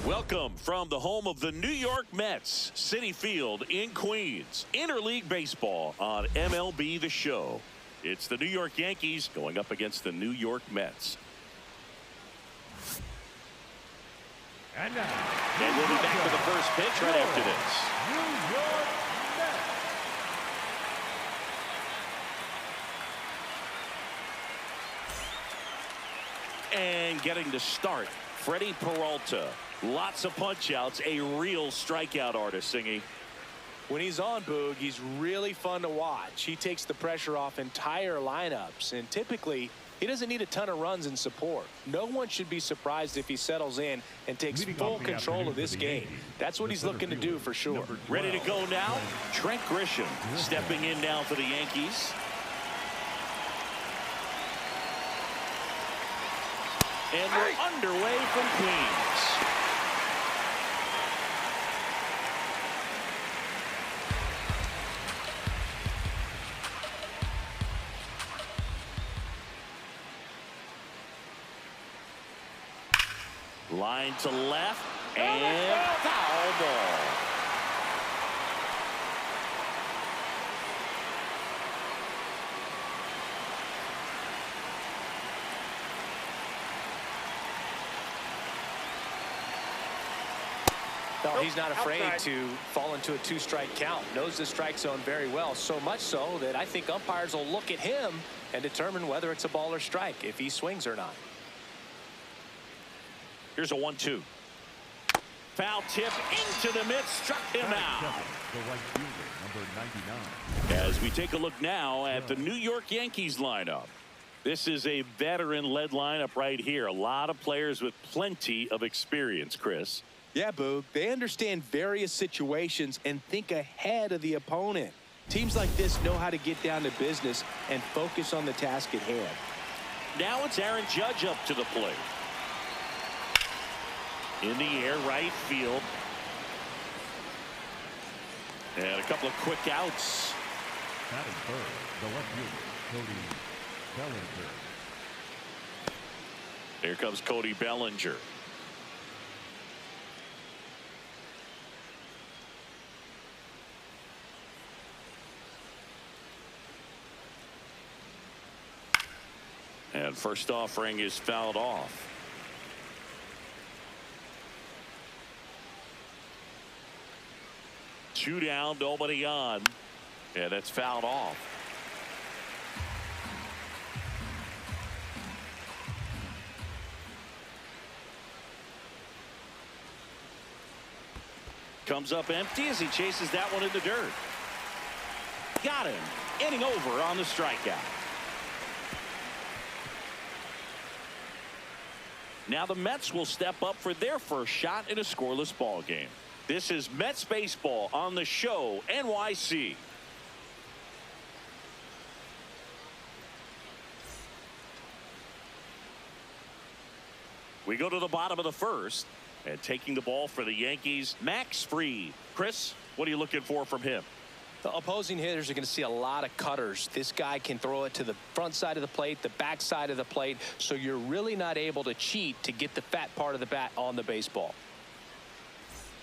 Welcome from the home of the New York Mets, Citi Field in Queens. Interleague baseball on MLB The Show. It's the New York Yankees going up against the New York Mets. And we'll be back to the first pitch right after this. New York Mets. And getting to start, Freddie Peralta. Lots of punch outs, a real strikeout artist, Singy. When he's on, Boog, he's really fun to watch. He takes the pressure off entire lineups, and typically he doesn't need a ton of runs in support. No one should be surprised if he settles in and takes full control of this game. That's what he's looking to do for sure. Ready to go now? Trent Grisham stepping in now for the Yankees. And we're underway from Queens. Line to left and foul ball. No, he's not afraid to fall into a two-strike count. Knows the strike zone very well, so much so that I think umpires will look at him and determine whether it's a ball or strike, if he swings or not. Here's a 1-2. Foul tip into the mid, struck him out. The right fielder, number 99. As we take a look now at the New York Yankees lineup. This is a veteran-led lineup right here. A lot of players with plenty of experience, Chris. Yeah, Boog. They understand various situations and think ahead of the opponent. Teams like this know how to get down to business and focus on the task at hand. Now it's Aaron Judge up to the plate. In the air, right field. And a couple of quick outs. Batting third, the left fielder, Cody Bellinger. Here comes Cody Bellinger. And first offering is fouled off. Two down, nobody on. And it's fouled off. Comes up empty as he chases that one in the dirt. Got him. Inning over on the strikeout. Now the Mets will step up for their first shot in a scoreless ball game. This is Mets baseball on the Show NYC. We go to the bottom of the first, and taking the ball for the Yankees, Max Fried. Chris, what are you looking for from him? The opposing hitters are going to see a lot of cutters. This guy can throw it to the front side of the plate, the back side of the plate, so you're really not able to cheat to get the fat part of the bat on the baseball.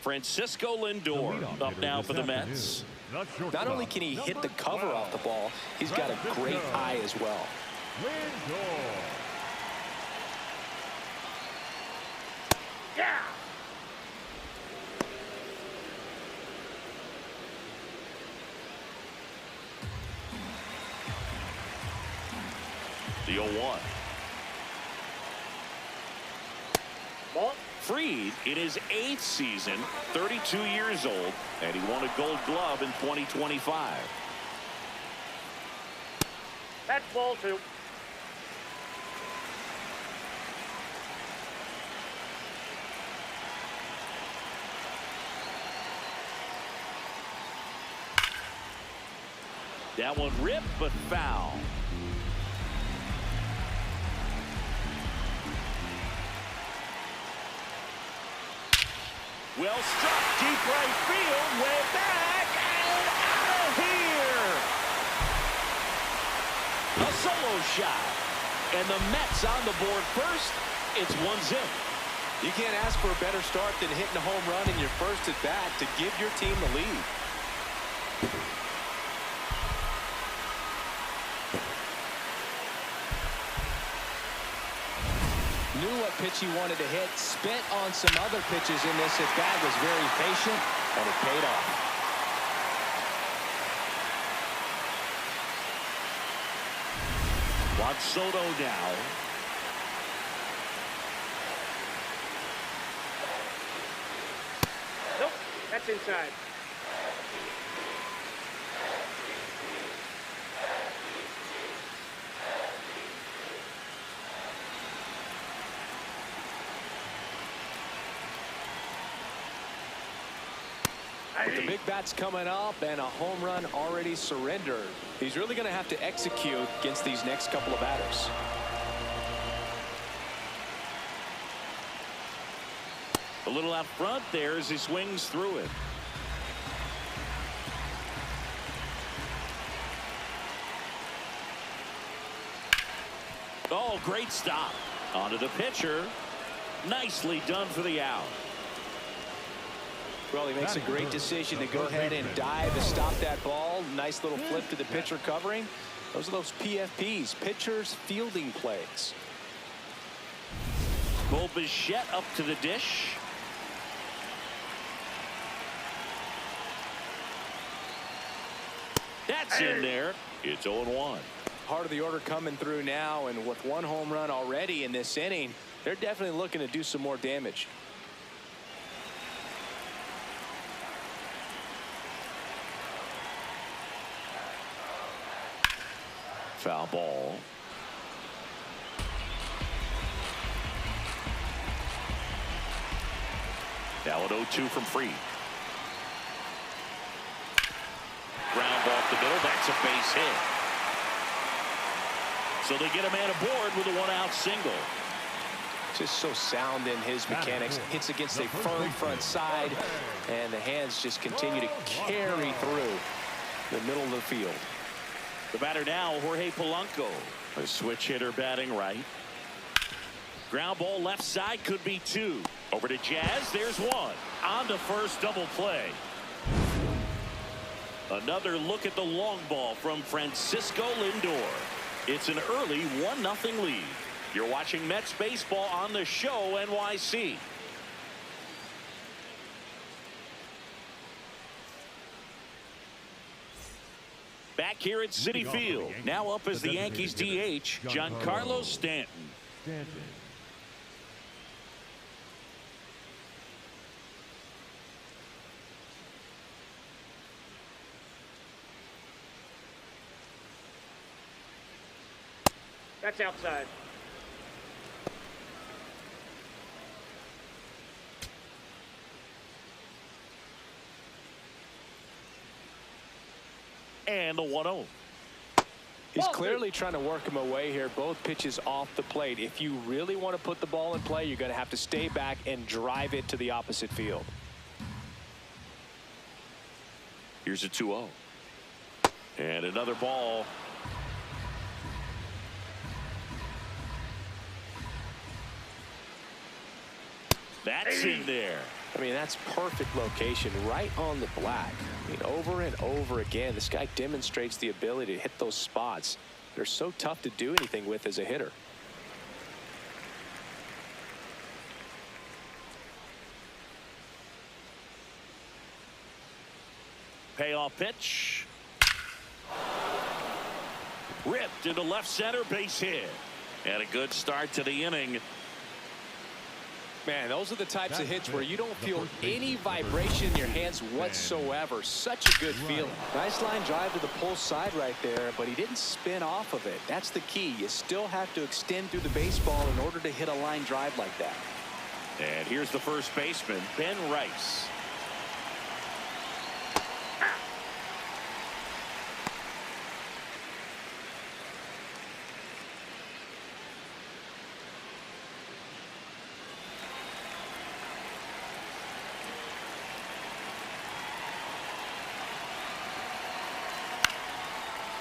Francisco Lindor up now for the Mets. Not only can he hit the cover off the ball, he's got a great eye as well. Lindor. Yeah. The 0-1. Fried in his 8th season, 32 years old, and he won a Gold Glove in 2025. That's ball 2. That one ripped but foul. Well struck, deep right field, way back, and out of here. A solo shot. And the Mets on the board first. It's 1-0. You can't ask for a better start than hitting a home run in your first at bat to give your team the lead. Knew what pitch he wanted to hit, spent on some other pitches in this at bat, was very patient, and it paid off. Juan Soto now. Nope, that's inside. With the big bats coming up and a home run already surrendered, he's really going to have to execute against these next couple of batters. A little out front there as he swings through it. Oh, great stop. Onto the pitcher. Nicely done for the out. Well, he makes a great decision to go ahead and dive to stop that ball. Nice little flip to the pitcher covering. Those are those PFPs, pitchers fielding plays. Cole Bichette up to the dish. That's in there. It's 0-1. Heart of the order coming through now, and with one home run already in this inning, they're definitely looking to do some more damage. Foul ball. Now an 0-2 from Fried. Ground off the middle. That's a base hit. So they get a man aboard with a one-out single. Just so sound in his mechanics. Hits against a firm front side, and the hands just continue to carry through the middle of the field. The batter now, Jorge Polanco. A switch hitter batting right. Ground ball left side, could be two. Over to Jazz, there's one. On to first, double play. Another look at the long ball from Francisco Lindor. It's an early 1-0 lead. You're watching Mets baseball on the Show NYC. Back here at Citi Field. Now up as the Yankees DH, Giancarlo Stanton. That's outside. And the 1-0. He's clearly trying to work him away here. Both pitches off the plate. If you really want to put the ball in play, you're going to have to stay back and drive it to the opposite field. Here's a 2-0. And another ball. That's in there. I mean, that's perfect location right on the black. I mean, over and over again, this guy demonstrates the ability to hit those spots. They're so tough to do anything with as a hitter. Payoff pitch. Ripped into left center, base hit. And a good start to the inning. Man, those are the types of hits where you don't feel any vibration in your hands whatsoever. Such a good feeling. Nice line drive to the pull side right there, but he didn't spin off of it. That's the key. You still have to extend through the baseball in order to hit a line drive like that. And here's the first baseman, Ben Rice.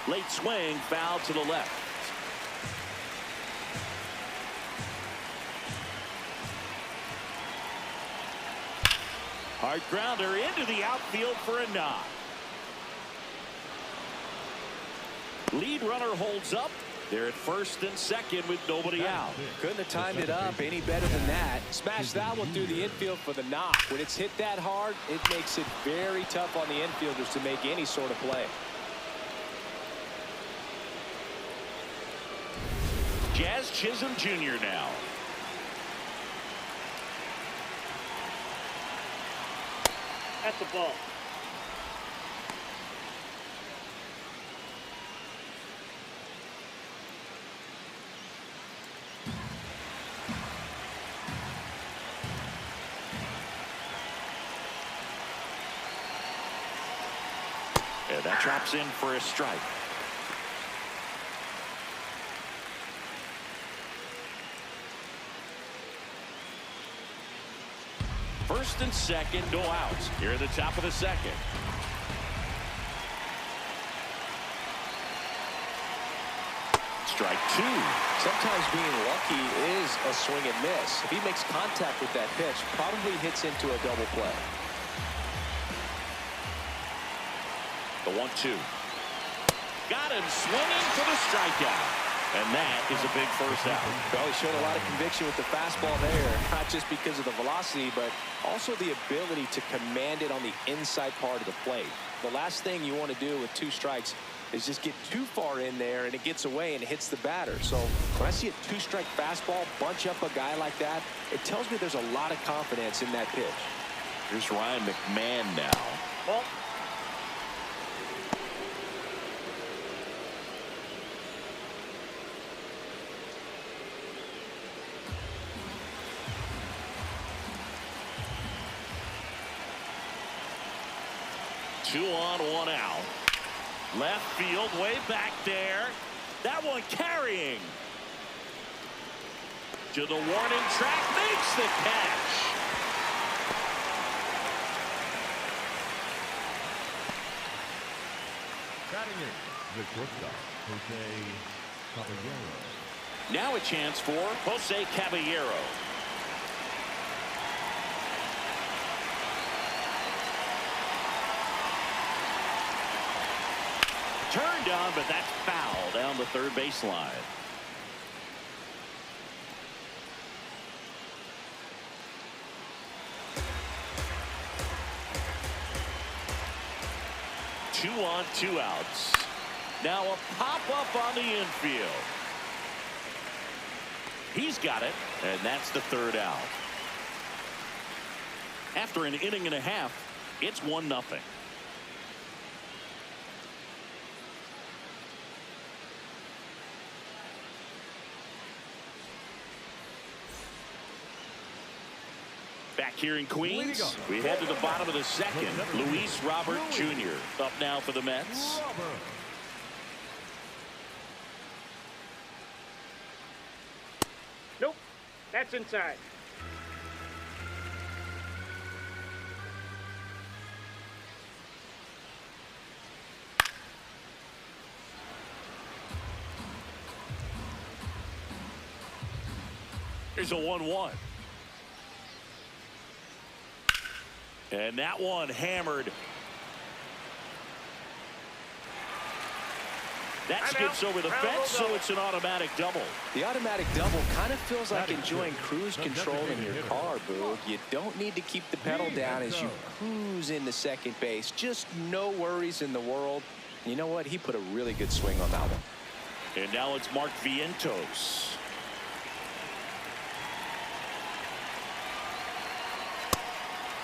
Late swing, foul to the left. Hard grounder into the outfield for a knock. Lead runner holds up. They're at first and second with nobody out. Couldn't have timed it up any better than that. Smash that one through the infield for the knock. When it's hit that hard, it makes it very tough on the infielders to make any sort of play. Jazz Chisholm Jr. now. That's a ball. And that drops in for a strike. First and second, no outs. Here at the top of the second. Strike two. Sometimes being lucky is a swing and miss. If he makes contact with that pitch, probably hits into a double play. The 1-2. Got him swinging for the strikeout. And that is a big first out. Well, he showed a lot of conviction with the fastball there, not just because of the velocity, but also the ability to command it on the inside part of the plate. The last thing you want to do with 2 strikes is just get too far in there and it gets away and hits the batter. So when I see a 2-strike fastball bunch up a guy like that, it tells me there's a lot of confidence in that pitch. Here's Ryan McMahon now. Ball. Two on, one out. Left field, way back there. That one carrying. To the warning track, makes the catch. Batting in, the shortstop, Jose Caballero. Now a chance for Jose Caballero. Turned on, but that's foul down the third baseline. Two on, 2 outs. Now a pop-up on the infield. He's got it, and that's the third out. After an inning and a half, it's 1-0. Back here in Queens, we head to the bottom of the second. Luis Robert Jr. up now for the Mets. Nope. That's inside. Here's a 1-1. And that one hammered. That skips over the fence, so it's an automatic double. The automatic double kind of feels like enjoying cruise control in your car, Boog. You don't need to keep the pedal down as you cruise into second base. Just no worries in the world. You know what? He put a really good swing on that one. And now it's Mark Vientos.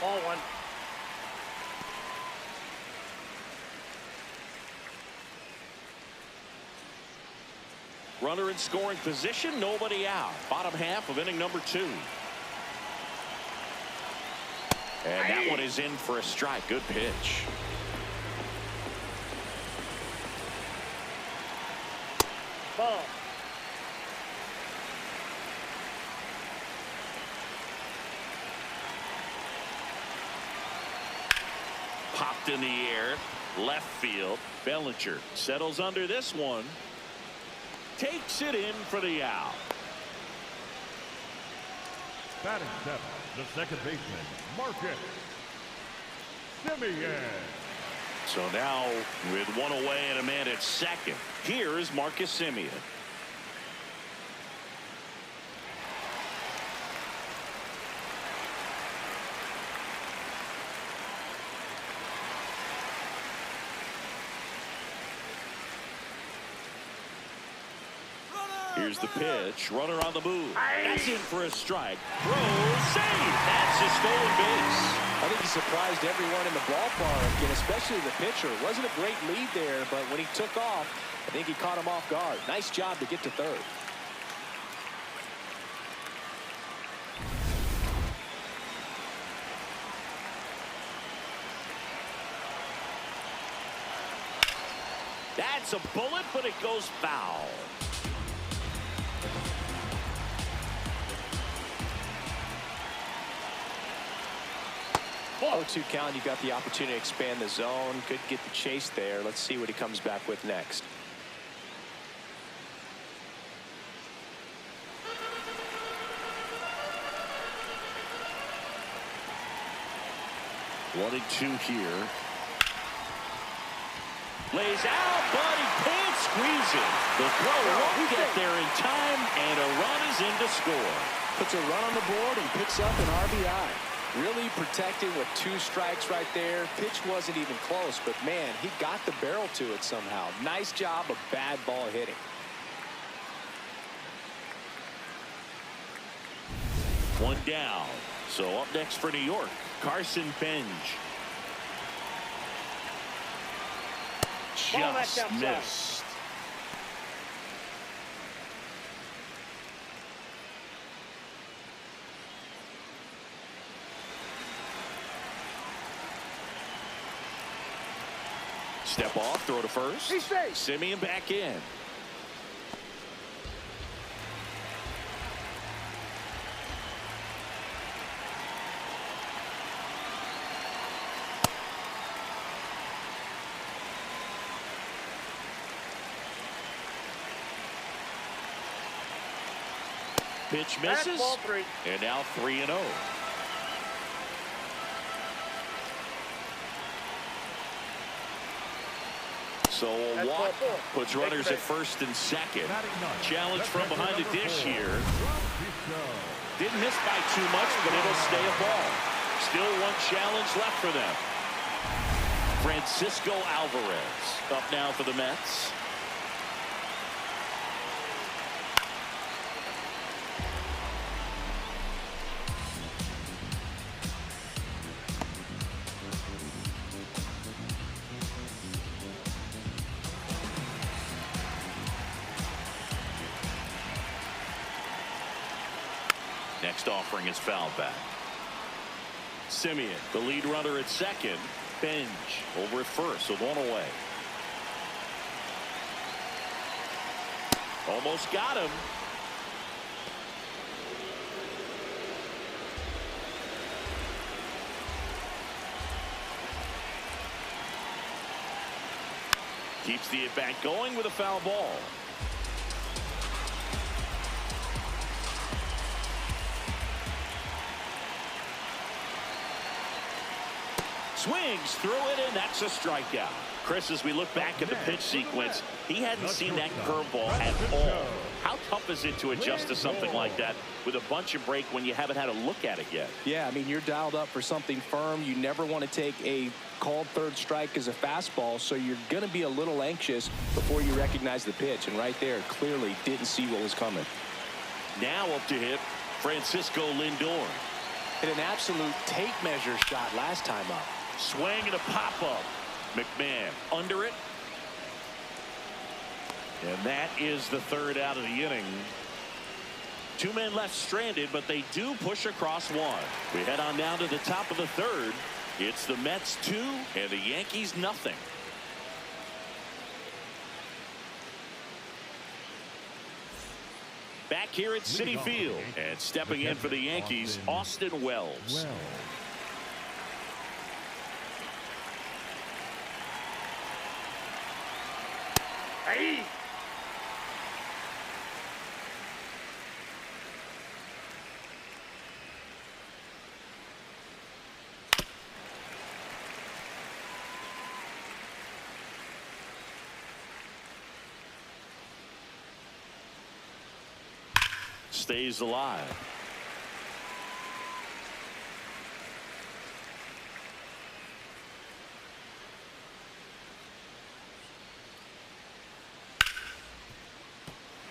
Ball 1. Runner in scoring position, nobody out. Bottom half of inning number 2. And that one is in for a strike. Good pitch. Ball. Popped in the air. Left field. Bellinger settles under this one. Takes it in for the out. Batting 7, the second baseman, Marcus Simeon. So now with one away and a man at second, here is Marcus Simeon. Here's the pitch. Runner on the move. That's in for a strike. Throw, save. That's a stolen base. I think he surprised everyone in the ballpark, and especially the pitcher. Wasn't a great lead there, but when he took off, I think he caught him off guard. Nice job to get to third. That's a bullet, but it goes foul. 0-2 count. You got the opportunity to expand the zone. Could get the chase there. Let's see what he comes back with next. One and two here. Lays out, but he can't squeeze it. The throw won't get there in time, and a run is in to score. Puts a run on the board and picks up an RBI. Really protected with 2 strikes right there. Pitch wasn't even close, but man, he got the barrel to it somehow. Nice job of bad ball hitting. One down. So up next for New York, Carson Benj. Just missed. Step off, throw to first. He's safe. Simeon back in. Pitch misses. That's ball 3. And now 3-0. So a walk puts runners at first and second. Challenge from behind the dish here. Didn't miss by too much, but it'll stay a ball. Still one challenge left for them. Francisco Alvarez up now for the Mets. Next offering is foul back. Simeon, the lead runner at second. Benj over at first with one away. Almost got him. Keeps the at-bat going with a foul ball. Swings through it, and that's a strikeout. Chris, as we look back at the pitch sequence, he hadn't seen that curveball at all. How tough is it to adjust to something like that with a bunch of break when you haven't had a look at it yet? Yeah, I mean, you're dialed up for something firm. You never want to take a called third strike as a fastball, so you're going to be a little anxious before you recognize the pitch. And right there, clearly didn't see what was coming. Now up to hit, Francisco Lindor. Hit an absolute tape measure shot last time up. Swing and a pop-up. McMahon under it. And that is the third out of the inning. 2 men left stranded, but they do push across one. We head on down to the top of the third. It's the Mets 2 and the Yankees nothing. Back here at Citi Field, and stepping in for the Yankees, Austin Wells. Hey. stays alive.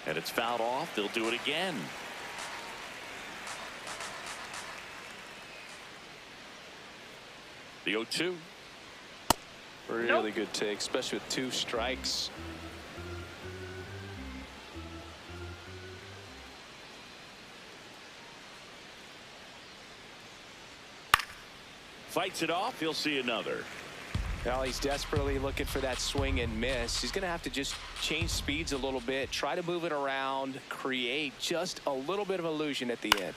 And it's fouled off. They'll do it again. The 0-2. Really good take, especially with 2 strikes. Fights it off. He'll see another. Now he's desperately looking for that swing and miss. He's going to have to just change speeds a little bit, try to move it around, create just a little bit of illusion at the end.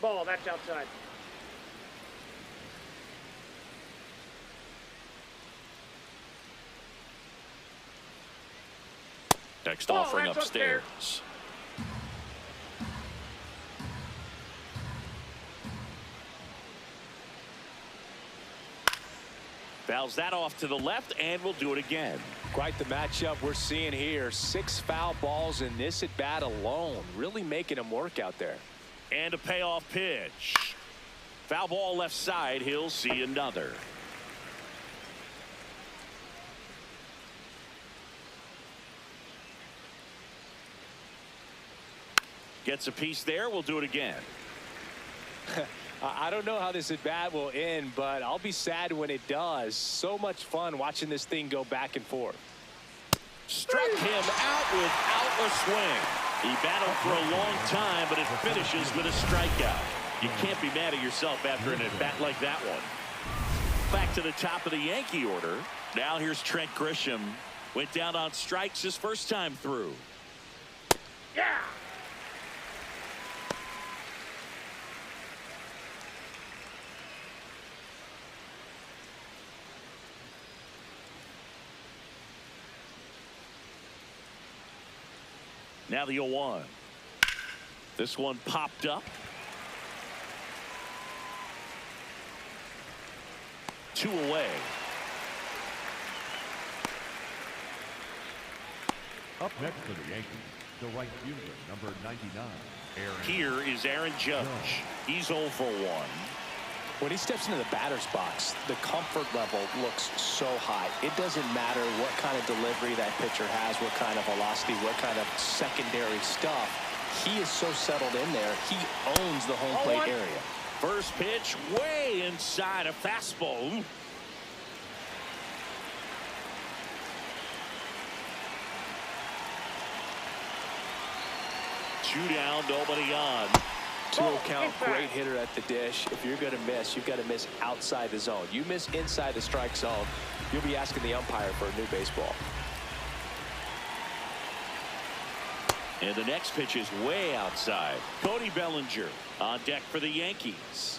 Ball, that's outside. Next offering that's upstairs. Fouls that off to the left, and we'll do it again. Quite the matchup we're seeing here. 6 foul balls in this at bat alone, really making him work out there. And a payoff pitch. Foul ball left side. He'll see another. Gets a piece there. We'll do it again. I don't know how this at bat will end, but I'll be sad when it does. So much fun watching this thing go back and forth. Struck him out without a swing. He battled for a long time, but it finishes with a strikeout. You can't be mad at yourself after an at-bat like that one. Back to the top of the Yankee order. Now here's Trent Grisham. Went down on strikes his first time through. Yeah. Now the 0-1. This one popped up. 2 away. Up next for the Yankees, the right fielder, number 99, Aaron. Here is Aaron Judge. He's 0 for 1. When he steps into the batter's box, the comfort level looks so high. It doesn't matter what kind of delivery that pitcher has, what kind of velocity, what kind of secondary stuff. He is so settled in there. He owns the home plate area. First pitch way inside, a fastball. Two down, nobody on. 2-0 count, great hitter at the dish. If you're going to miss, you've got to miss outside the zone. You miss inside the strike zone, you'll be asking the umpire for a new baseball. And the next pitch is way outside. Cody Bellinger on deck for the Yankees.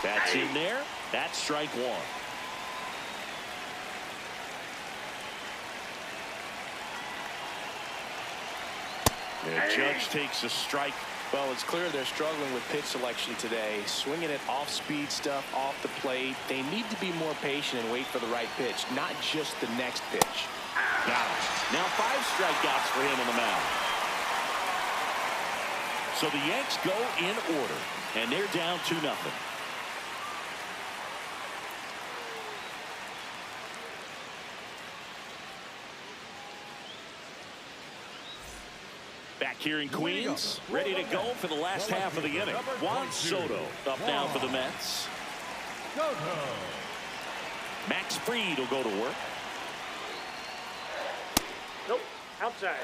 That's in there. That's strike 1. And Judge takes a strike. Well, it's clear they're struggling with pitch selection today. Swinging it off-speed stuff off the plate. They need to be more patient and wait for the right pitch, not just the next pitch. Now 5 strikeouts for him on the mound. So the Yanks go in order, and they're down 2-0. Back here in Queens, ready to go for the last half of the inning. Juan Soto up now for the Mets. Max Fried will go to work. Nope. Outside.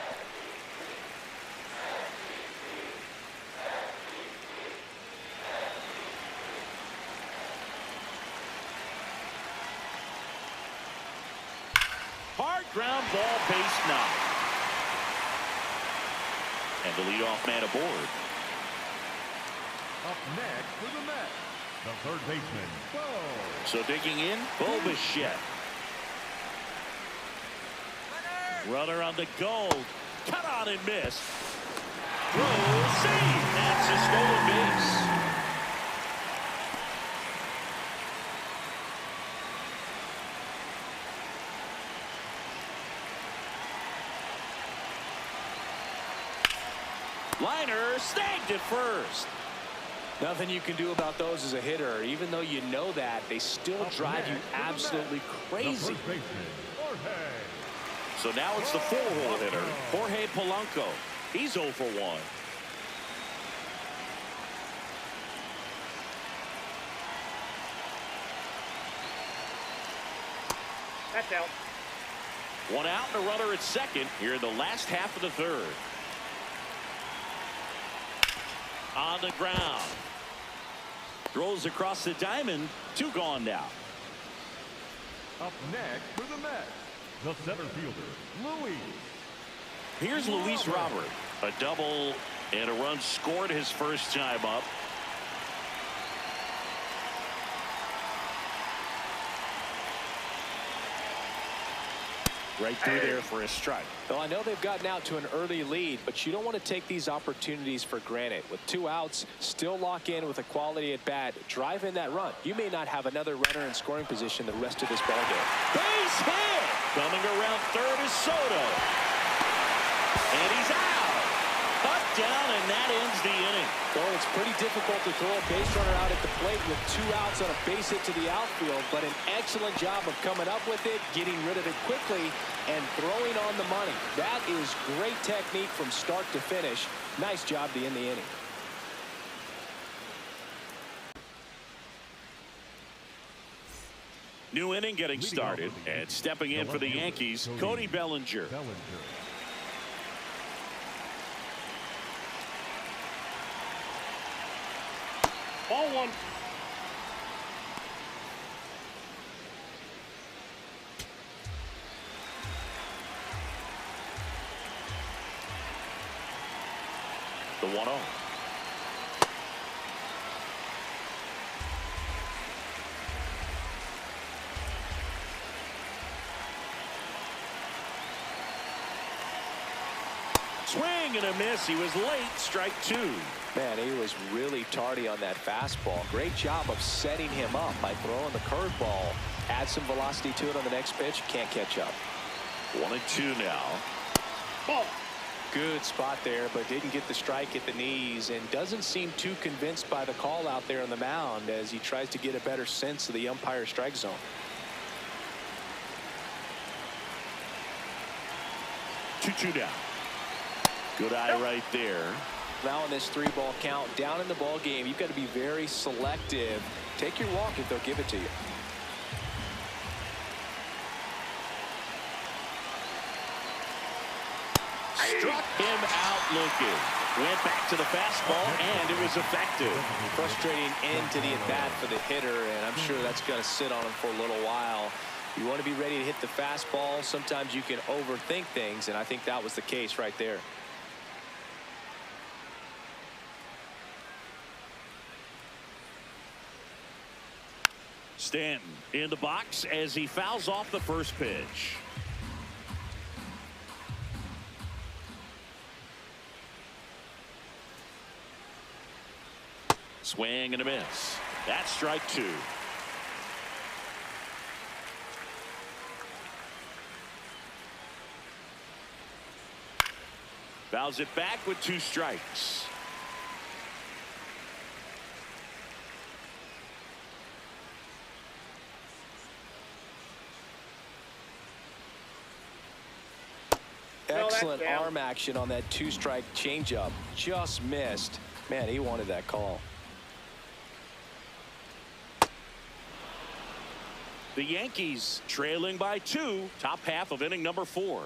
Hard ground ball, base knock. And the leadoff man aboard. Up next for the Mets, the third baseman, Bo. So digging in, Bo Bichette. Runner on the go. Cut on and miss. Throw, save. That's a stolen base. Liner snagged it first. Nothing you can do about those as a hitter. Even though you know that, they still drive you absolutely crazy. So now it's the 4-hole hitter, Jorge Polanco. He's 0 for 1. That's out. 1 out and a runner at second here in the last half of the third. On the ground. Throws across the diamond. 2 gone now. Up next for the Mets, the center fielder, Luis. Here's Luis Robert. A double and a run scored his first time up. Right through there for a strike. Well, I know they've gotten out to an early lead, but you don't want to take these opportunities for granted. With 2 outs, still lock in with a quality at bat. Drive in that run. You may not have another runner in scoring position the rest of this ballgame. Base hit. Coming around third is Soto. And he's out. Up, down, and that ends the inning. Well, it's pretty difficult to throw a base runner out at the plate with 2 outs on a base hit to the outfield, but an excellent job of coming up with it, getting rid of it quickly, and throwing on the money. That is great technique from start to finish. Nice job to end the inning. New inning getting started, and stepping in for the Yankees, Cody Bellinger. Ball 1. The 1-0. Swing and a miss. He was late. Strike 2. Man, he was really tardy on that fastball. Great job of setting him up by throwing the curveball. Add some velocity to it on the next pitch. Can't catch up. 1-2 now. Ball. Good spot there, but didn't get the strike at the knees and doesn't seem too convinced by the call out there on the mound as he tries to get a better sense of the umpire strike zone. 2-2 down. Good eye right there. Now in this 3-ball count, down in the ball game, you've got to be very selective. Take your walk if they'll give it to you. Struck him out looking. Went back to the fastball, and it was effective. Frustrating end to the at-bat for the hitter, and I'm sure that's going to sit on him for a little while. You want to be ready to hit the fastball. Sometimes you can overthink things, and I think that was the case right there. Stanton in the box as he fouls off the first pitch. Swing and a miss. That's strike 2. Fouls it back with 2 strikes. Excellent arm action on that 2-strike changeup. Just missed. Man, he wanted that call. The Yankees trailing by 2, top half of inning number 4.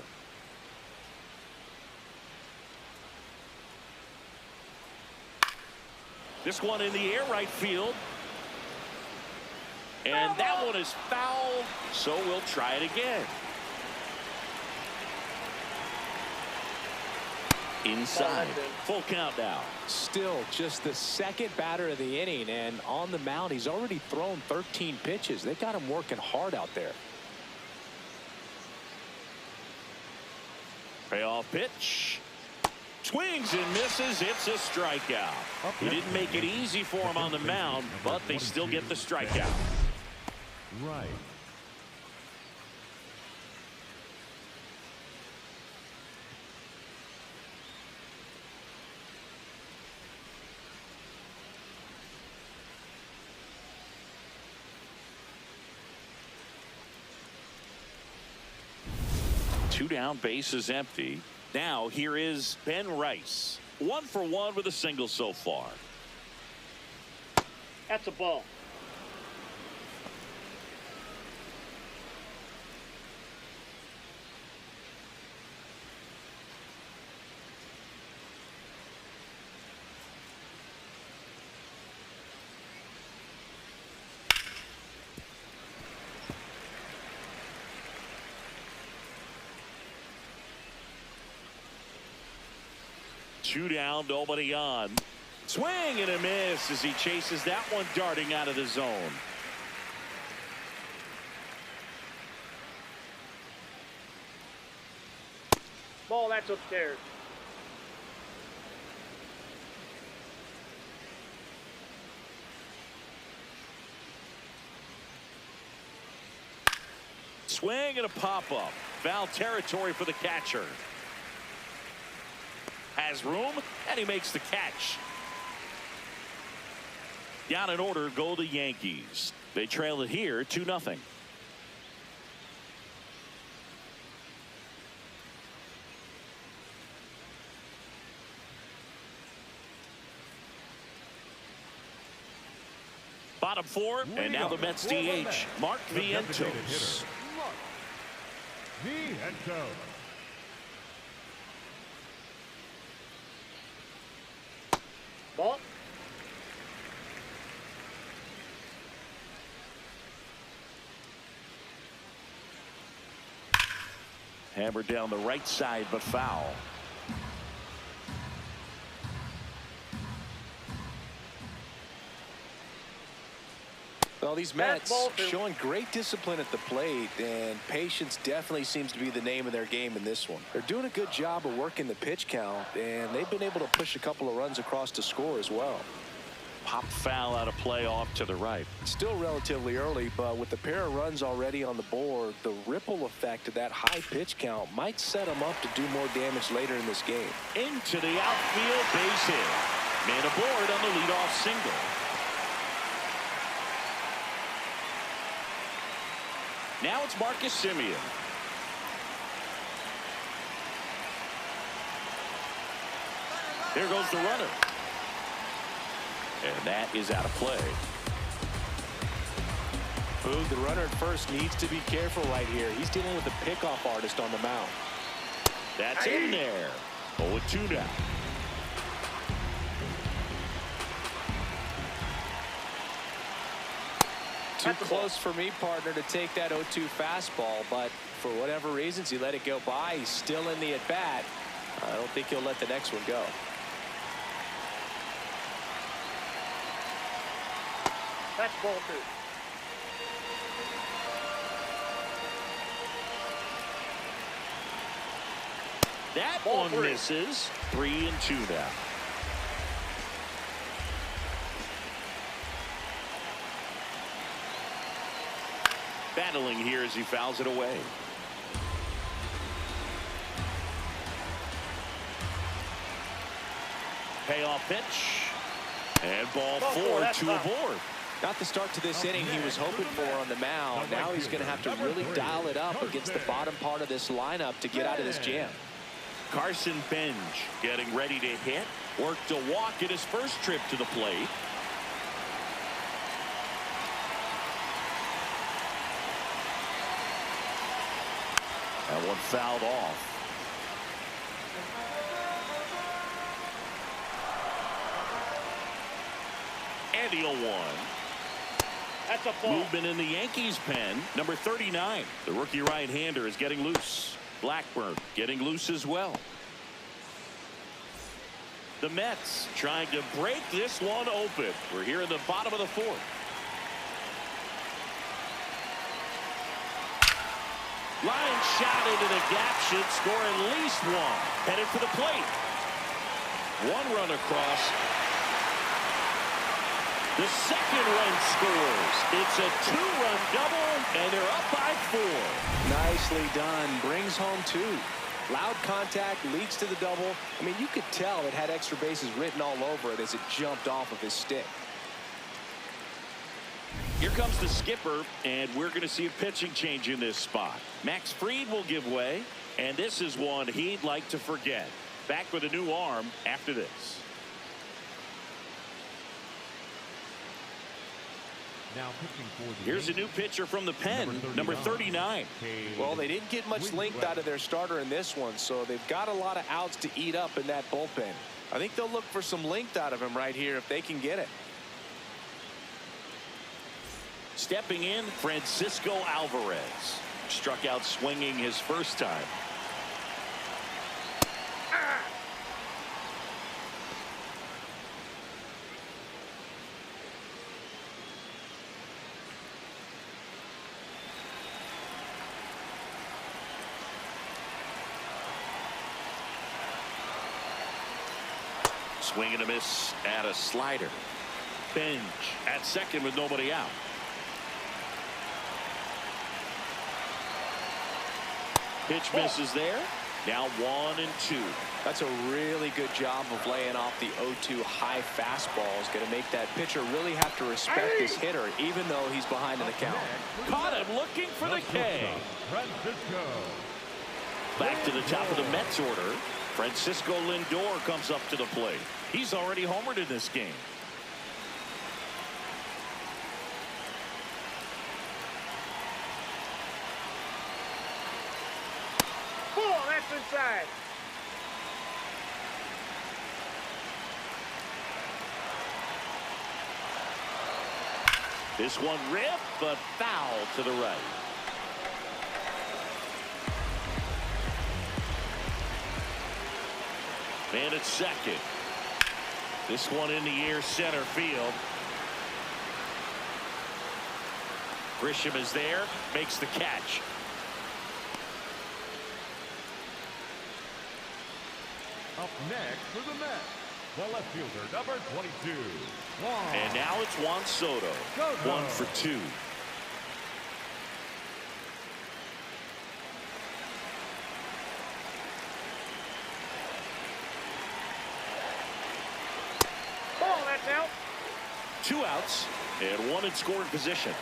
This one in the air right field. And that one is foul, so we'll try it again. Inside. Full count now. Still just the second batter of the inning, and on the mound he's already thrown 13 pitches. They've got him working hard out there. Payoff pitch. Swings and misses. It's a strikeout. He didn't make it easy for him on the mound, but they still get the strikeout. Right. Two down, bases empty. Now here is Ben Rice. 1 for 1 with a single so far. That's a ball. Two down, nobody on. Swing and a miss as he chases that one darting out of the zone. Ball, that's upstairs. Swing and a pop-up. Foul territory for the catcher. Has room, and he makes the catch. Down in order go the Yankees. They trail it here 2-0. Bottom 4, and now the Mets DH, Mark Vientos. Vientos. Ball. Hammered down the right side, but foul. Well, these Mets showing great discipline at the plate, and patience definitely seems to be the name of their game in this one. They're doing a good job of working the pitch count, and they've been able to push a couple of runs across to score as well. Pop foul out of play off to the right. Still relatively early, but with the pair of runs already on the board, the ripple effect of that high pitch count might set them up to do more damage later in this game. Into the outfield, base hit. Man aboard on the leadoff single. Now it's Marcus Semien. There goes the runner. And that is out of play. Boog, the runner at first needs to be careful right here. He's dealing with a pickoff artist on the mound. That's in there. 0-2 now. Too close for me, partner, to take that 0-2 fastball, but for whatever reasons, he let it go by. He's still in the at-bat. I don't think he'll let the next one go. That's ball 2. That Ball one 3. misses. 3-2 now. Battling here as he fouls it away. Payoff pitch. And ball 4, 2 aboard. Not the start to this inning he was hoping for on the mound. Now he's going to have to really dial it up against the bottom part of this lineup to get out of this jam. Carson Benj getting ready to hit. Worked a walk at his first trip to the plate. That one fouled off. And the 0-1. That's a ball. Movement in the Yankees pen. Number 39. The rookie right-hander is getting loose. Blackburn getting loose as well. The Mets trying to break this one open. We're here in the bottom of the 4th. Line shot into the gap should score at least one. Headed for the plate. One run across. The second run scores. It's a two-run double, and they're up by 4. Nicely done. Brings home 2. Loud contact leads to the double. I mean, you could tell it had extra bases written all over it as it jumped off of his stick. Here comes the skipper, and we're going to see a pitching change in this spot. Max Fried will give way, and this is one he'd like to forget. Back with a new arm after this. Now pitching for the Here's a new pitcher from the pen, number 39. Well, they didn't get much length out of their starter in this one, so they've got a lot of outs to eat up in that bullpen. I think they'll look for some length out of him right here if they can get it. Stepping in, Francisco Alvarez. Struck out swinging his first time. Swing and a miss at a slider. Bench at second with nobody out. Pitch misses there. Now 1-2. That's a really good job of laying off the 0-2 high fastball. Is going to make that pitcher really have to respect this hitter, even though he's behind in the count. Caught him looking for the K. Francisco. Back to the top of the Mets order. Francisco Lindor comes up to the plate. He's already homered in this game. Ball, that's inside. This one ripped, but foul to the right. Man at second. This one in the air, center field. Grisham is there, makes the catch. Up next for the Mets, the left fielder, number 22. And now it's Juan Soto. 1 for 2. Ball, that's out. 2 outs and 1 in scoring position.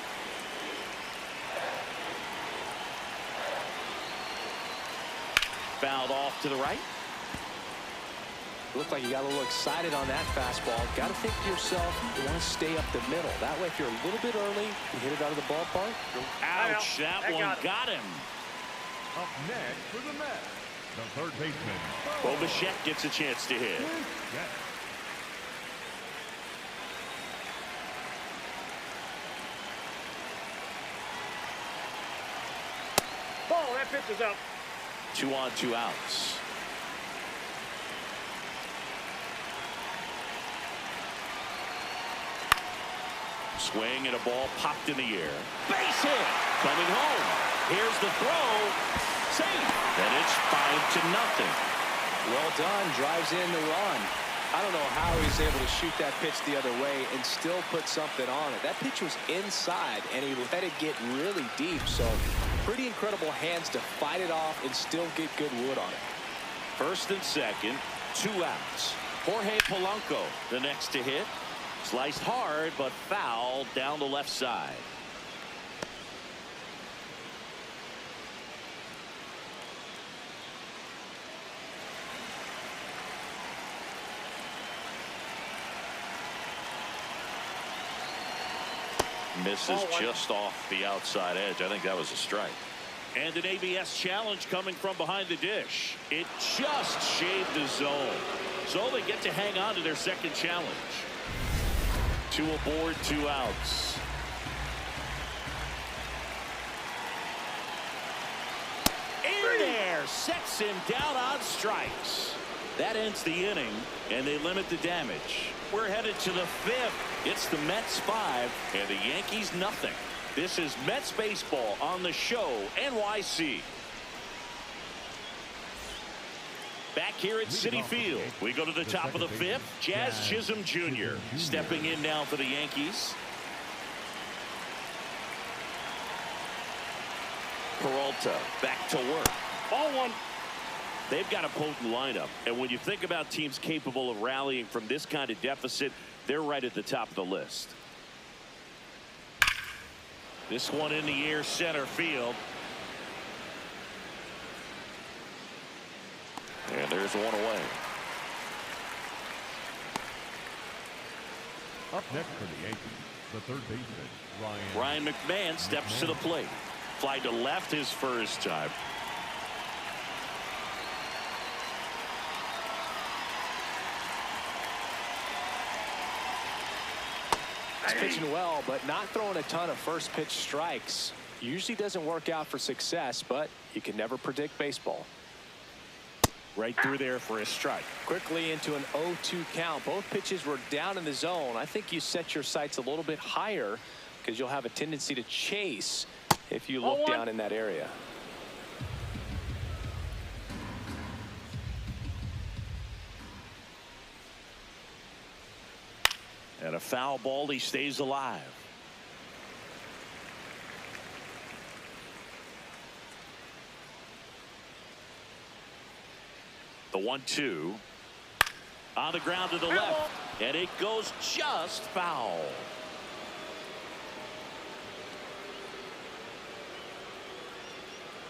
Fouled off to the right. Looked like you got a little excited on that fastball. Got to think to yourself, you want to stay up the middle. That way, if you're a little bit early, you hit it out of the ballpark. Ouch, that one got him. Up next for the Mets, the third baseman. Bo Bichette gets a chance to hit. Yes. Ball, that pitch is up. 2 on, 2 outs. Swing and a ball popped in the air. Base hit. Coming home. Here's the throw. Safe. And it's 5-0. Well done. Drives in the run. I don't know how he's able to shoot that pitch the other way and still put something on it. That pitch was inside, and he let it get really deep. So pretty incredible hands to fight it off and still get good wood on it. First and second, 2 outs. Jorge Polanco, the next to hit. Sliced hard, but fouled down the left side. Misses just off the outside edge. I think that was a strike. And an ABS challenge coming from behind the dish. It just shaved the zone. So they get to hang on to their second challenge. 2 aboard, 2 outs. In there, sets him down on strikes. That ends the inning, and they limit the damage. We're headed to the 5th. It's the Mets 5 and the Yankees nothing. This is Mets baseball on the show, NYC. Back here at Citi Field, we go to the top of the fifth. Jazz Chisholm Jr. stepping in now for the Yankees. Peralta back to work. Ball one. They've got a potent lineup, and when you think about teams capable of rallying from this kind of deficit, they're right at the top of the list. This one in the air, center field. And there's one away. Up next for the Yankees, the third baseman, Ryan McMahon steps to the plate. Fly to left his first time. He's pitching well, but not throwing a ton of first pitch strikes. Usually doesn't work out for success, but you can never predict baseball. Right through there for a strike. Quickly into an 0-2 count. Both pitches were down in the zone. I think you set your sights a little bit higher because you'll have a tendency to chase if you look down in that area. And a foul ball, he stays alive. The 1-2 on the ground to the left, and it goes just foul.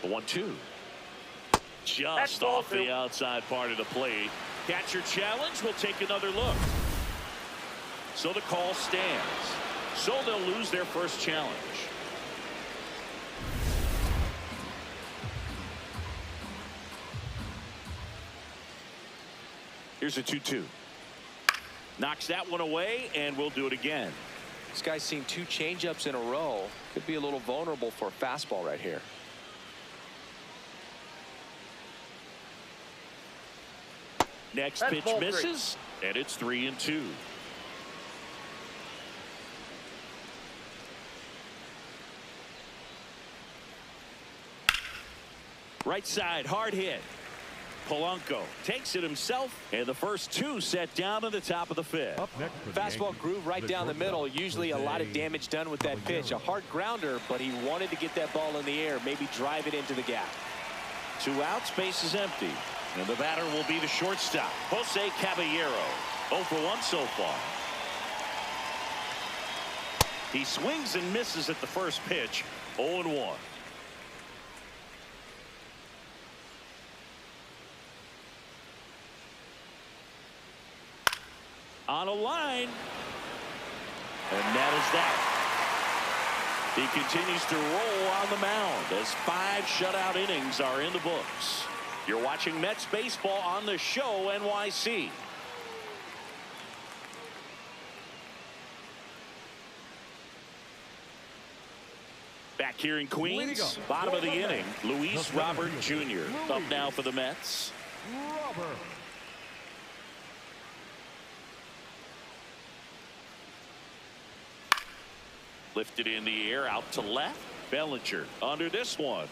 The 1-2 just off the outside part of the plate. Catcher challenge. Will take another look. So the call stands. So they'll lose their first challenge. Here's a 2-2. Knocks that one away, and we'll do it again. This guy's seen 2 changeups in a row. Could be a little vulnerable for a fastball right here. Next pitch misses, and it's 3-2. Right side, hard hit. Polanco takes it himself, and the first 2 set down to the top of the fifth. Fastball groove right down the middle. Usually a lot of damage done with that pitch. A hard grounder, but he wanted to get that ball in the air, maybe drive it into the gap. 2 outs, base is empty. And the batter will be the shortstop, Jose Caballero. 0 for 1 so far. He swings and misses at the first pitch. 0-1. On a line, and that is that. He continues to roll on the mound as 5 shutout innings are in the books. You're watching Mets baseball on the show, NYC. Back here in Queens, bottom of the inning, Luis Robert Jr. up now for the Mets. Robert. Lifted in the air, out to left. Bellinger under this one.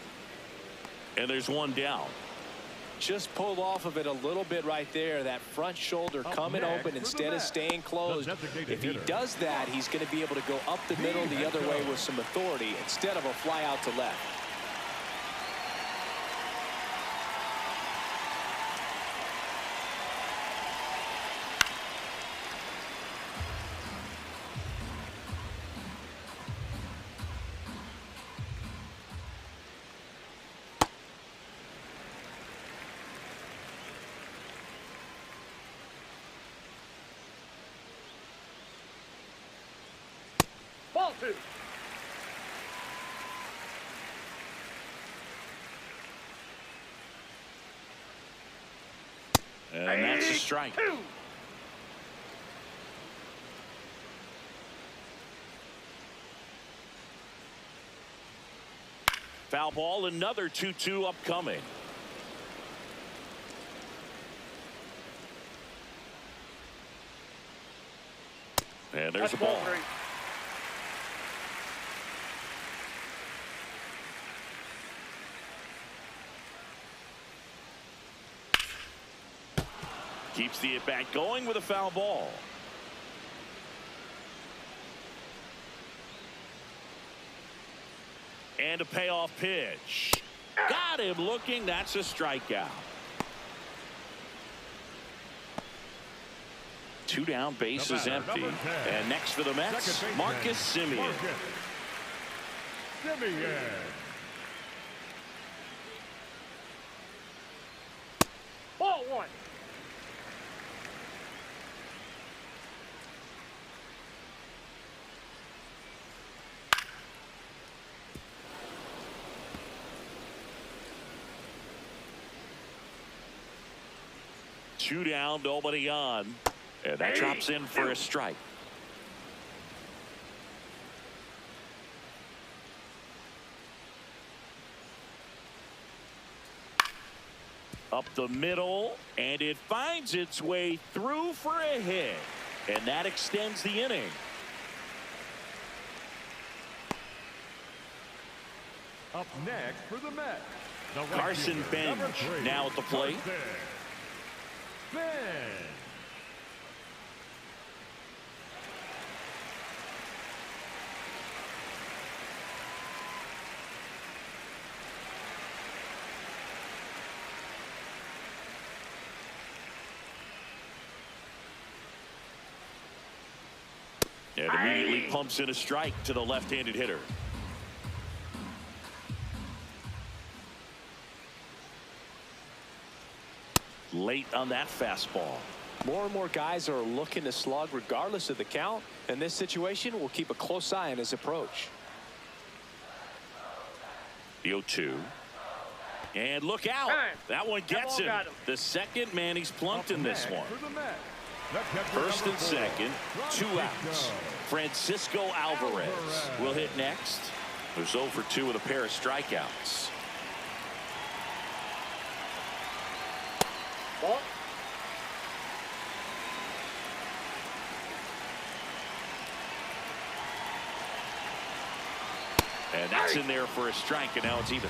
And there's one down. Just pulled off of it a little bit right there. That front shoulder coming open instead of staying closed. If he does that, he's going to be able to go up the middle the other way with some authority instead of a fly out to left. Ball 2. And that's a strike. 2. Foul ball, another 2-2 upcoming. And there's the ball. Keeps the at-bat going with a foul ball. And a payoff pitch. Got him looking. That's a strikeout. 2 down, base is empty. And next for the Mets, Marcus Semien. Ball 1. Two down, nobody on. And that drops in for a strike. Up the middle, and it finds its way through for a hit. And that extends the inning. Up next for the Mets, the right Carson fielder, Bench #3, now at the plate. Ben. And immediately pumps in a strike to the left-handed hitter. Late on that fastball. More and more guys are looking to slug regardless of the count. In this situation, we'll keep a close eye on his approach. The 0-2. And look out. That one gets him. The second man he's plunked in this one. First and second, 2 outs. Francisco Alvarez will hit next. There's 0 for 2 with a pair of strikeouts. Ball. And that's in there for a strike, and now it's even.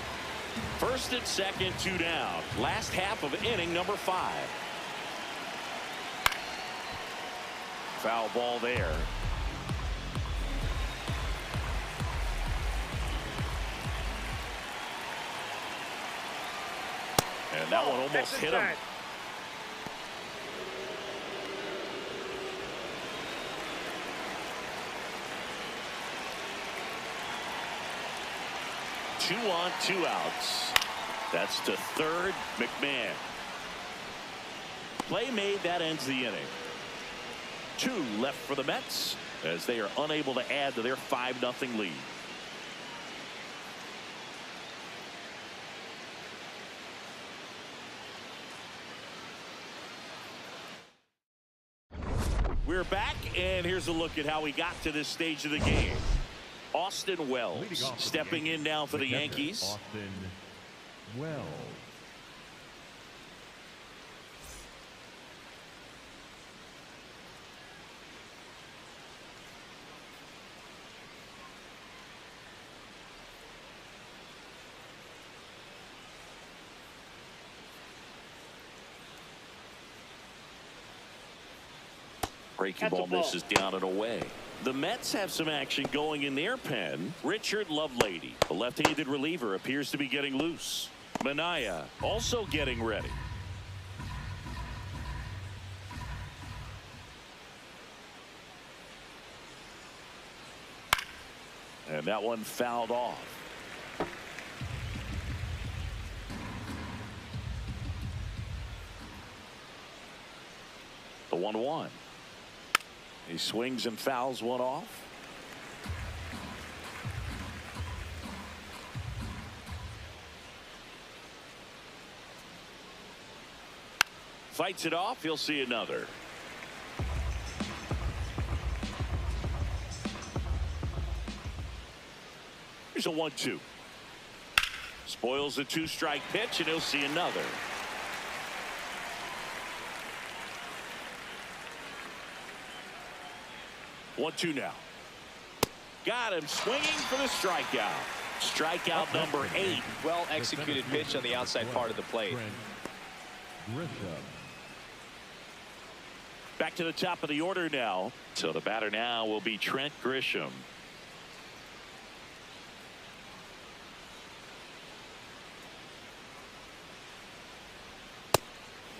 First and second, 2 down. Last half of inning number 5. Foul ball there. And that one almost hit him. Two on, 2 outs. That's to third, McMahon. Play made, that ends the inning. 2 left for the Mets as they are unable to add to their 5-0 lead. We're back, and here's a look at how we got to this stage of the game. Austin Wells stepping in now for the Yankees. Austin Wells. Breaking ball misses down and away. The Mets have some action going in their pen. Richard Lovelady, the left-handed reliever, appears to be getting loose. Minaya also getting ready. And that one fouled off. The 1-1. He swings and fouls one off. Fights it off. He'll see another. Here's a 1-2. Spoils the 2-strike pitch, and he'll see another. 1-2 now. Got him swinging for the strikeout. Strikeout number 8. Well executed pitch on the outside part of the plate. Back to the top of the order now. So the batter now will be Trent Grisham.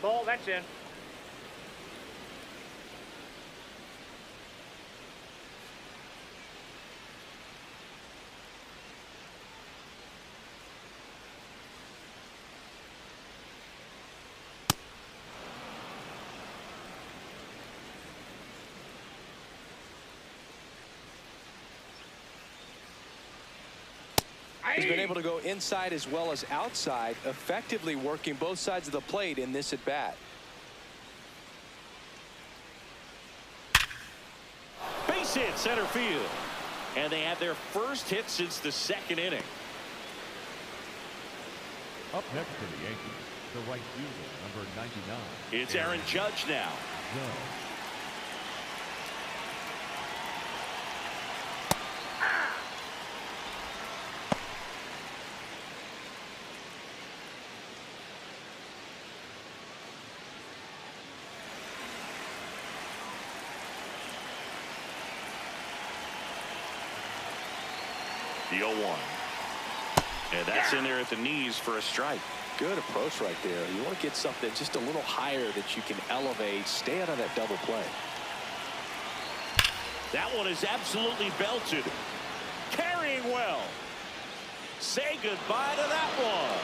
Ball, that's in. He's been able to go inside as well as outside, effectively working both sides of the plate in this at bat. Base hit center field. And they had their first hit since the second inning. Up next for the Yankees, the right fielder, number 99. It's Aaron Judge now. The 0-1. And that's in there at the knees for a strike. Good approach right there. You want to get something just a little higher that you can elevate. Stay out of that double play. That one is absolutely belted. Carrying well. Say goodbye to that one.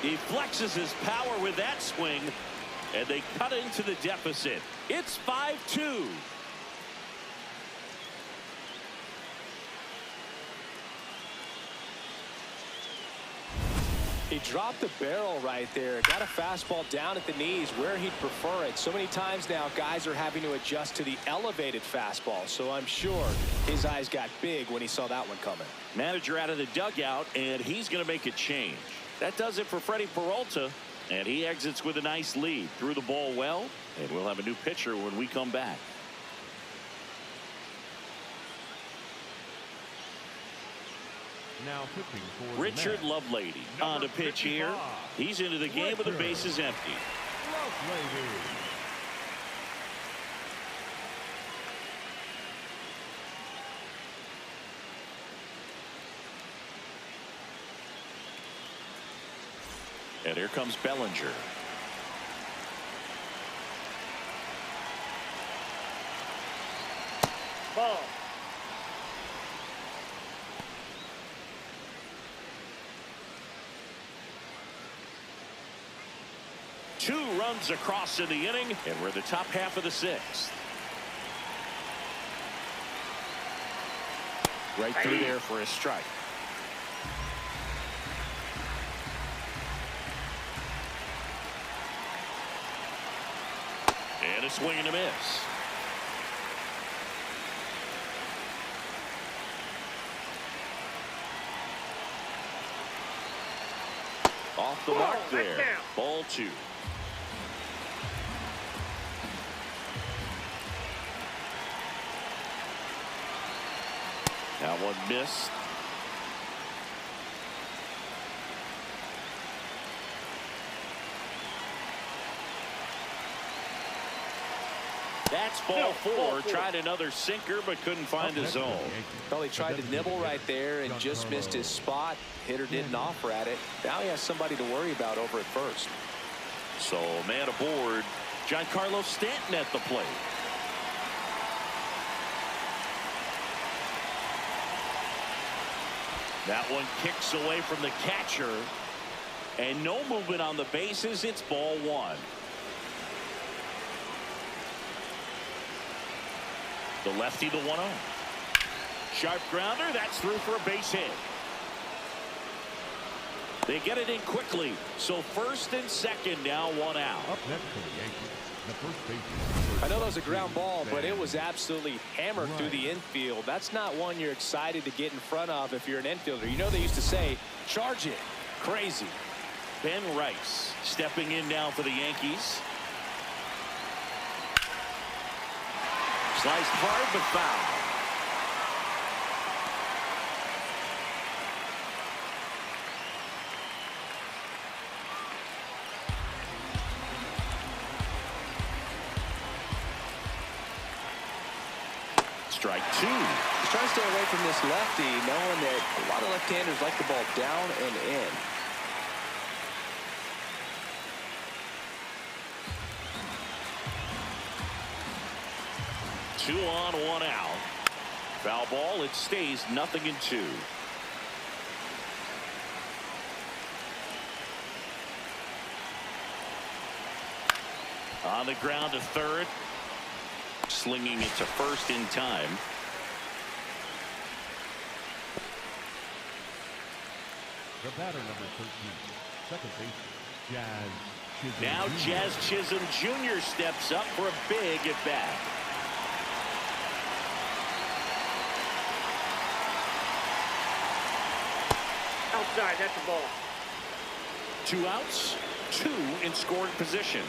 He flexes his power with that swing, and they cut into the deficit. It's 5-2. He dropped the barrel right there. Got a fastball down at the knees where he'd prefer it. So many times now guys are having to adjust to the elevated fastball. So I'm sure his eyes got big when he saw that one coming. Manager out of the dugout, and he's going to make a change. That does it for Freddie Peralta. And he exits with a nice lead. Threw the ball well, and we'll have a new pitcher when we come back. Now pitching for Richard Lovelady on to pitch here. He's into the game with the bases empty. Lovelady. And here comes Bellinger. Ball. Two runs across in the inning, and we're the top half of the sixth. Right through there for a strike. And a swing and a miss. Off the mark there. Ball two. Now one missed. That's ball four. Tried another sinker but couldn't find his zone. Well, he tried to nibble right there and just missed his spot. Hitter didn't offer at it. Now he has somebody to worry about over at first. So man aboard. Giancarlo Stanton at the plate. That one kicks away from the catcher. And no movement on the bases. It's ball one. The lefty, the 1-0. Sharp grounder. That's through for a base hit. They get it in quickly. So first and second now, one out. Up next for the Yankees, the first baseman. I know that was a ground ball, but it was absolutely hammered through the infield. That's not one you're excited to get in front of if you're an infielder. You know they used to say, charge it. Crazy. Ben Rice stepping in now for the Yankees. Sliced hard but foul. strike two. He's trying to stay away from this lefty, knowing that a lot of left-handers like the ball down and in. Two on, one out. Foul ball. It stays 0-2. On the ground to third. Slinging it to first in time. The batter, number 13, second baseman, Jazz Chisholm. Now Jazz Chisholm Jr. steps up for a big at bat. Outside, that's the ball. 2 outs, 2 in scoring position.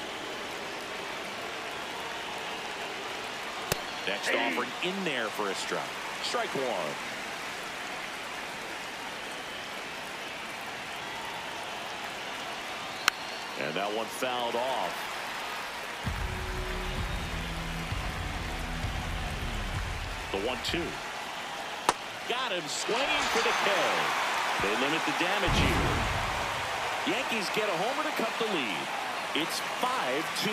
Next offering in there for a strike. Strike one. And that one fouled off. The 1-2. Got him swinging for the K. They limit the damage here. Yankees get a homer to cut the lead. It's 5-2.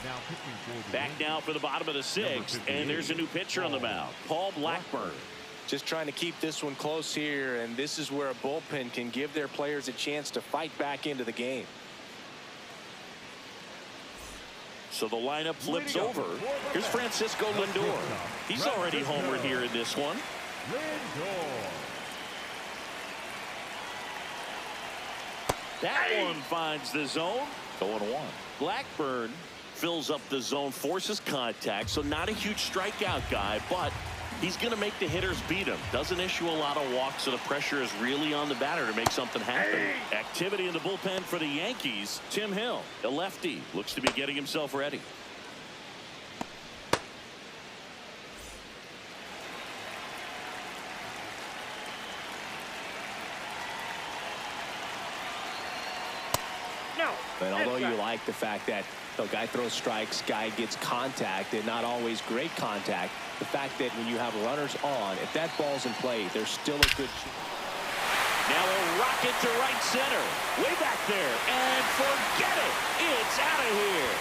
Now pitching for the Back now for the bottom of the 6th, and there's a new pitcher on the mound, Paul Blackburn. Just trying to keep this one close here, and this is where a bullpen can give their players a chance to fight back into the game. So the lineup flips over. Here's Francisco Lindor. He's already homered here in this one. Lindor. That one finds the zone. 0-1. Blackburn fills up the zone, forces contact, so not a huge strikeout guy, but he's going to make the hitters beat him. Doesn't issue a lot of walks, so the pressure is really on the batter to make something happen. Activity in the bullpen for the Yankees. Tim Hill, a lefty, looks to be getting himself ready. No. And although you like the fact that the guy throws strikes, guy gets contact, and not always great contact, the fact that when you have runners on, if that ball's in play, there's still a good chance. Now a rocket to right center. Way back there. And forget it. It's out of here.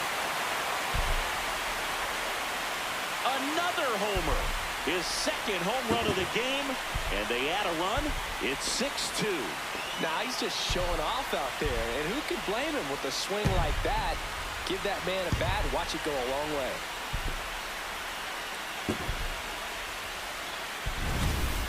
Another homer. His second home run of the game. And they add a run. It's 6-2. Now he's just showing off out there. And who can blame him with a swing like that? Give that man a bat, watch it go a long way.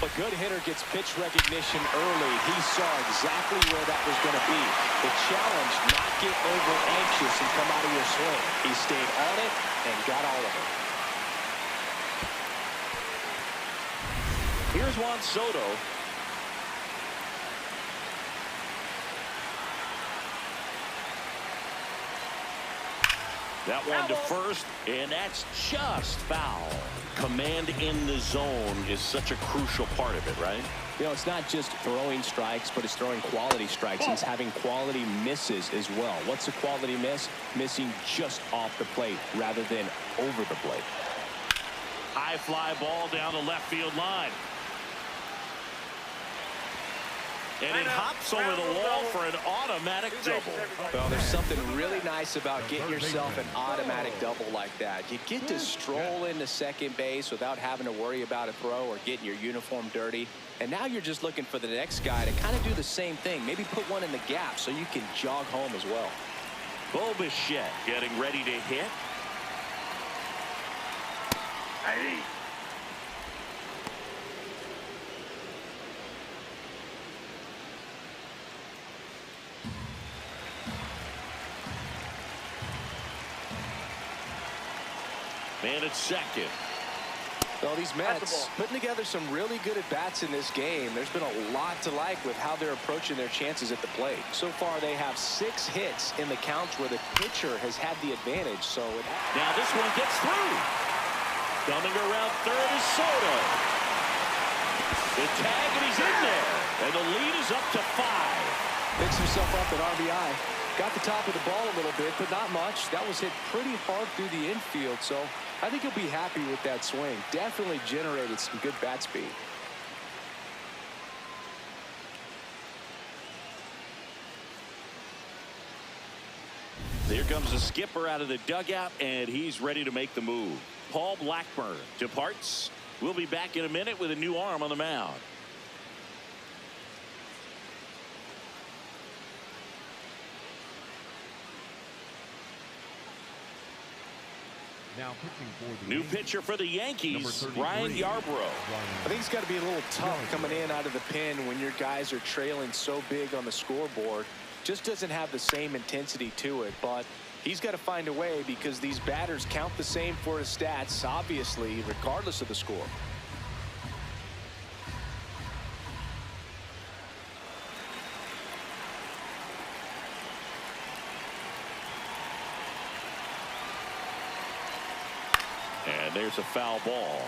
A good hitter gets pitch recognition early. He saw exactly where that was going to be. The challenge, not get over anxious and come out of your swing. He stayed on it and got all of it. Here's Juan Soto. That one to first, and that's just foul. Command in the zone is such a crucial part of it, right? You know, it's not just throwing strikes, but it's throwing quality strikes. He's having quality misses as well. What's a quality miss? Missing just off the plate rather than over the plate. High fly ball down the left field line. And it hops over the wall for an automatic double. Well, there's something really nice about getting yourself an automatic double like that. You get to stroll into second base without having to worry about a throw or getting your uniform dirty. And now you're just looking for the next guy to kind of do the same thing. Maybe put one in the gap so you can jog home as well. Bo Bichette getting ready to hit. Man at second. Well, these Mets putting together some really good at-bats in this game. There's been a lot to like with how they're approaching their chances at the plate. So far, they have 6 hits in the counts where the pitcher has had the advantage. So now this one gets through. Coming around third is Soto. The tag, and he's in there. And the lead is up to 5. Picks himself up at RBI. Got the top of the ball a little bit, but not much. That was hit pretty hard through the infield, so I think he'll be happy with that swing. Definitely generated some good bat speed. Here comes the skipper out of the dugout, and he's ready to make the move. Paul Blackburn departs. We'll be back in a minute with a new arm on the mound. Now pitching for the New Yankees, pitcher for the Yankees, number 33, Ryan Yarbrough. I think it's got to be a little tough coming in out of the pen when your guys are trailing so big on the scoreboard. Just doesn't have the same intensity to it, but he's got to find a way because these batters count the same for his stats, obviously, regardless of the score. And there's a foul ball.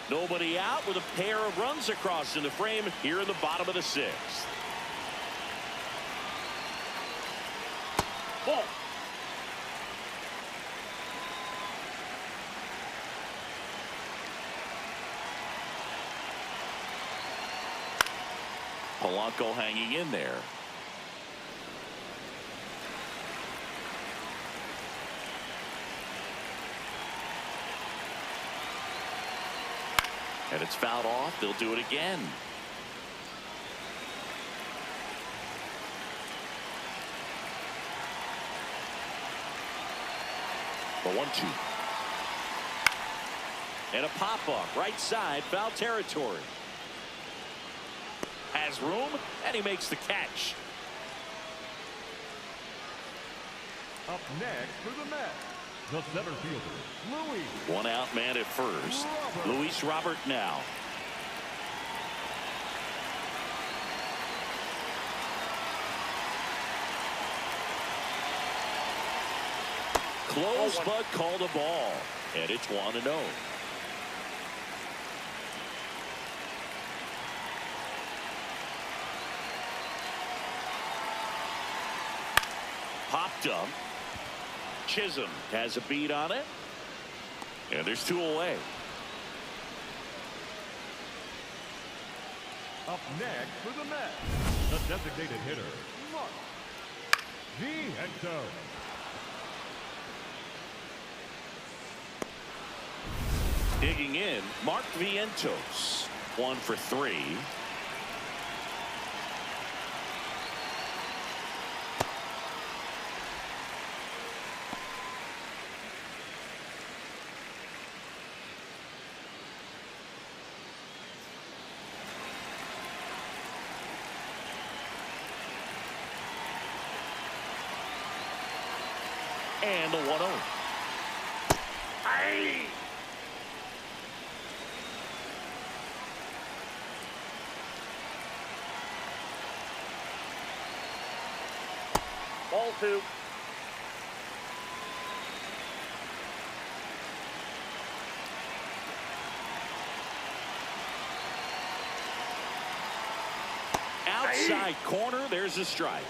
Nobody out with a pair of runs across in the frame here in the bottom of the 6th. Ball. Polanco hanging in there. And it's fouled off. They'll do it again. The 1-2. And a pop-up right side, foul territory. Has room, and he makes the catch. up next for the Mets, the center fielder, Luis. One out man at first. Luis Robert now. Close, but called a ball. And it's 1-0. Popped up. Chisholm has a beat on it. And there's 2 away. Up next for the Mets, the designated hitter, Mark Vientos. Digging in, Mark Vientos. 1 for 3. And the 1-0. Aye. Ball 2. Outside corner, there's a strike.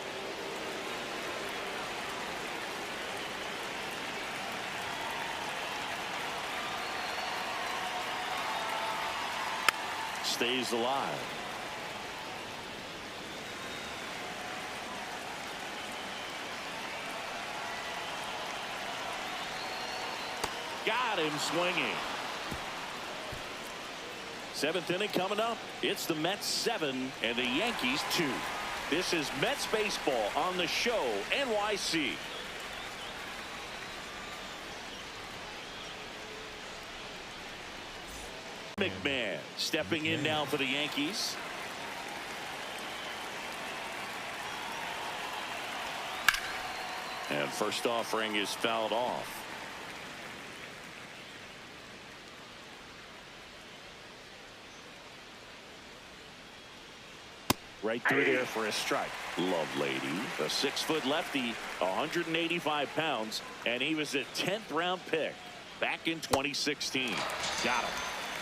Stays alive. Got him swinging. 7th inning coming up. It's the Mets 7 and the Yankees 2. This is Mets baseball on the show NYC. McMahon stepping in now for the Yankees. And first offering is fouled off. Right through there for a strike. Lovelady, a 6-foot lefty, 185 pounds, and he was a 10th round pick back in 2016. Got him.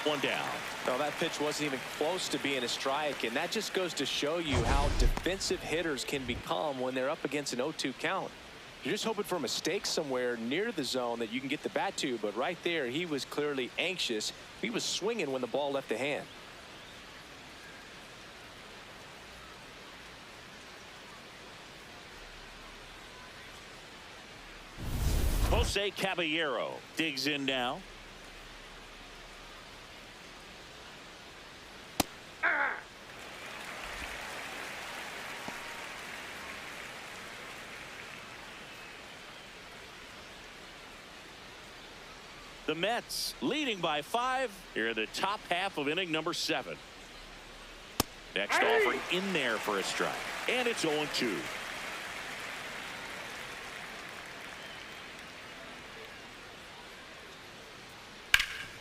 One down. No, that pitch wasn't even close to being a strike, and that just goes to show you how defensive hitters can become when they're up against an 0-2 count. You're just hoping for a mistake somewhere near the zone that you can get the bat to, but right there he was clearly anxious. He was swinging when the ball left the hand. Jose Caballero digs in now. The Mets leading by 5 here in the top half of inning number 7. Next offering in there for a strike, and it's 0-2.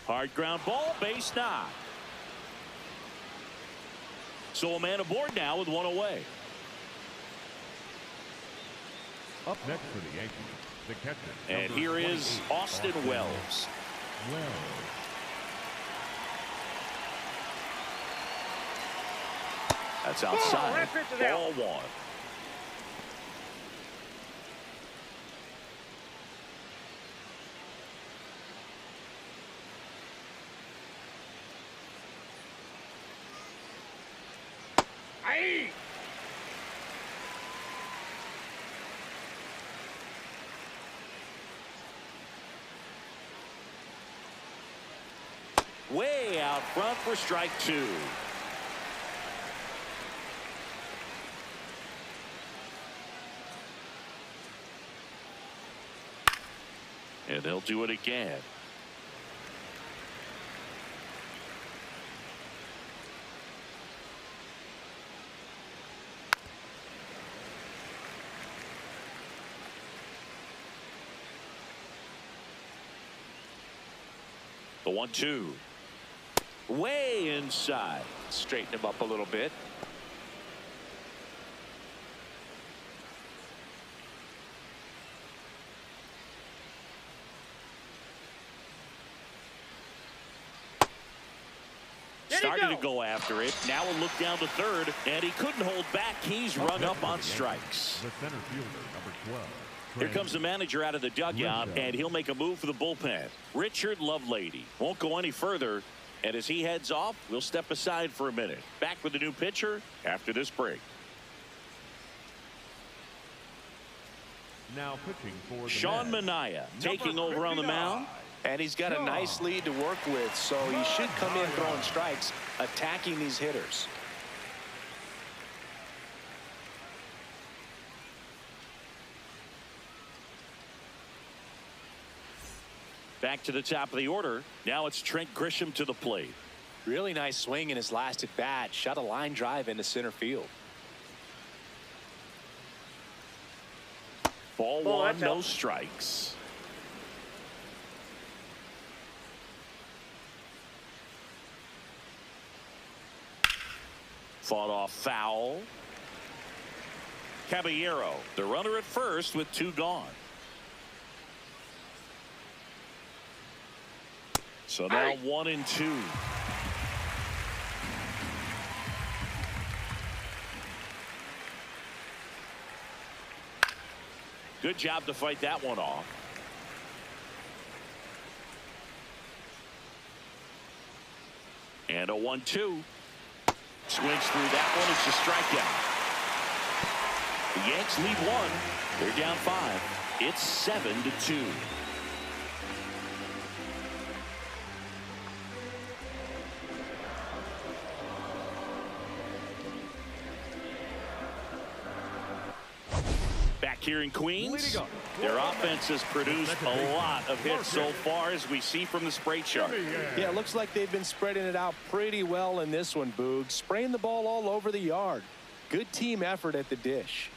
Hard ground ball, base knock. So a man aboard now with 1 away. Up next for the Yankees, the catcher. And here is Austin Wells. That's outside. Ball 1. Way out front for strike 2. And they'll do it again. The 1-2. Way inside. Straighten him up a little bit. Starting to go after it. Now a look down to third, and he couldn't hold back. He's rung up on strikes. The center fielder, number 12. Here comes the manager out of the dugout, and he'll make a move for the bullpen. Richard Lovelady won't go any further, and as he heads off, we'll step aside for a minute. Back with the new pitcher after this break. Now pitching for the Sean Mets, Manaea taking over on the mound. And he's got a nice lead to work with, so he should come in throwing strikes, attacking these hitters. Back to the top of the order. Now it's Trent Grisham to the plate. Really nice swing in his last at bat. Shot a line drive into center field. Ball 1, no strikes. Fought off foul. Caballero, the runner at first with 2 gone. So now 1-2. Good job to fight that one off. And a 1-2. Swings through that one. It's a strikeout. The Yanks lead 1. They're down 5. It's 7-2. Back here in Queens, their offense has produced a lot of hits so far, as we see from the spray chart. Yeah, it looks like they've been spreading it out pretty well in this one, Boog. Spraying the ball all over the yard. Good team effort at the dish.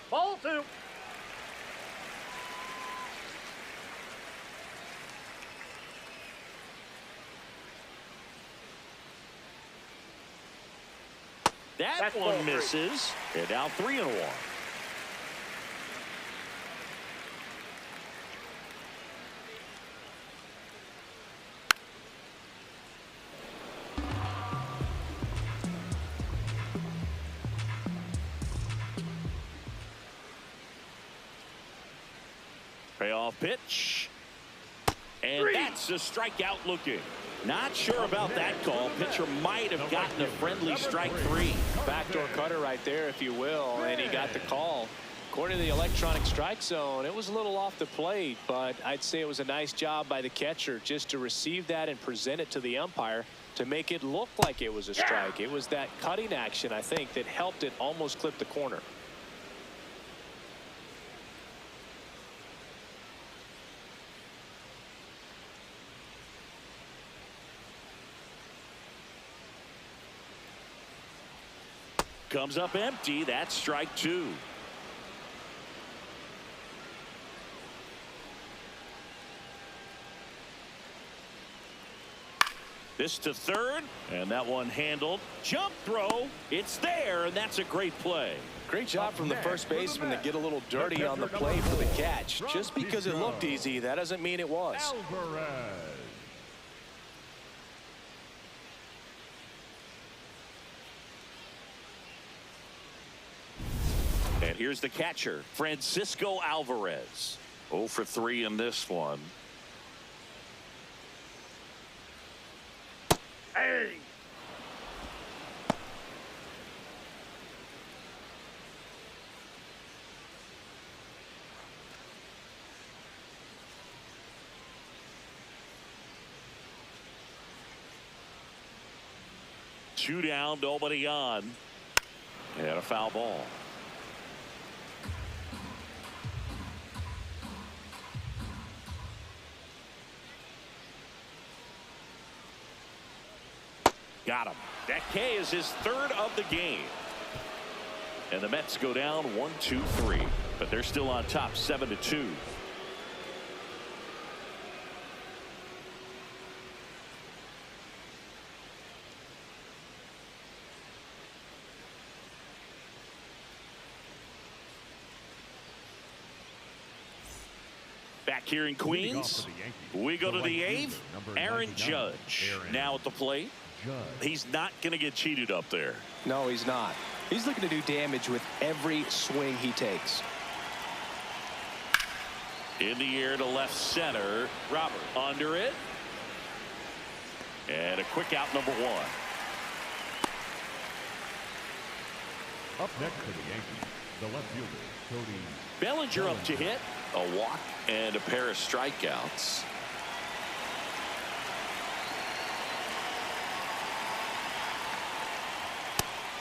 Ball 2. That one misses. And now 3-1. Payoff pitch. And that's a strikeout looking. Not sure about that call. Pitcher might have gotten a friendly strike 3. Backdoor cutter right there, if you will, and he got the call. According to the electronic strike zone, it was a little off the plate, but I'd say it was a nice job by the catcher just to receive that and present it to the umpire to make it look like it was a strike. It was that cutting action, I think, that helped it almost clip the corner. Comes up empty. That's strike 2. This to third, and that one handled. Jump throw. It's there, and that's a great play. Great job from the first baseman to get a little dirty on the play for the catch. Just because it looked easy, that doesn't mean it was. And here's the catcher, Francisco Alvarez. 0 for 3 in this one. Hey. Two down, nobody on. And a foul ball. Got him. That K is his third of the game. And the Mets go down 1-2-3. But they're still on top 7-2. Back here in Queens, we go to the 8th. Aaron Judge now at the plate. He's not going to get cheated up there. No, he's not. He's looking to do damage with every swing he takes. In the air to left center. Robert under it. And a quick out, number 1. Up next for the Yankees, the left fielder, Cody Bellinger up to hit. A walk and a pair of strikeouts.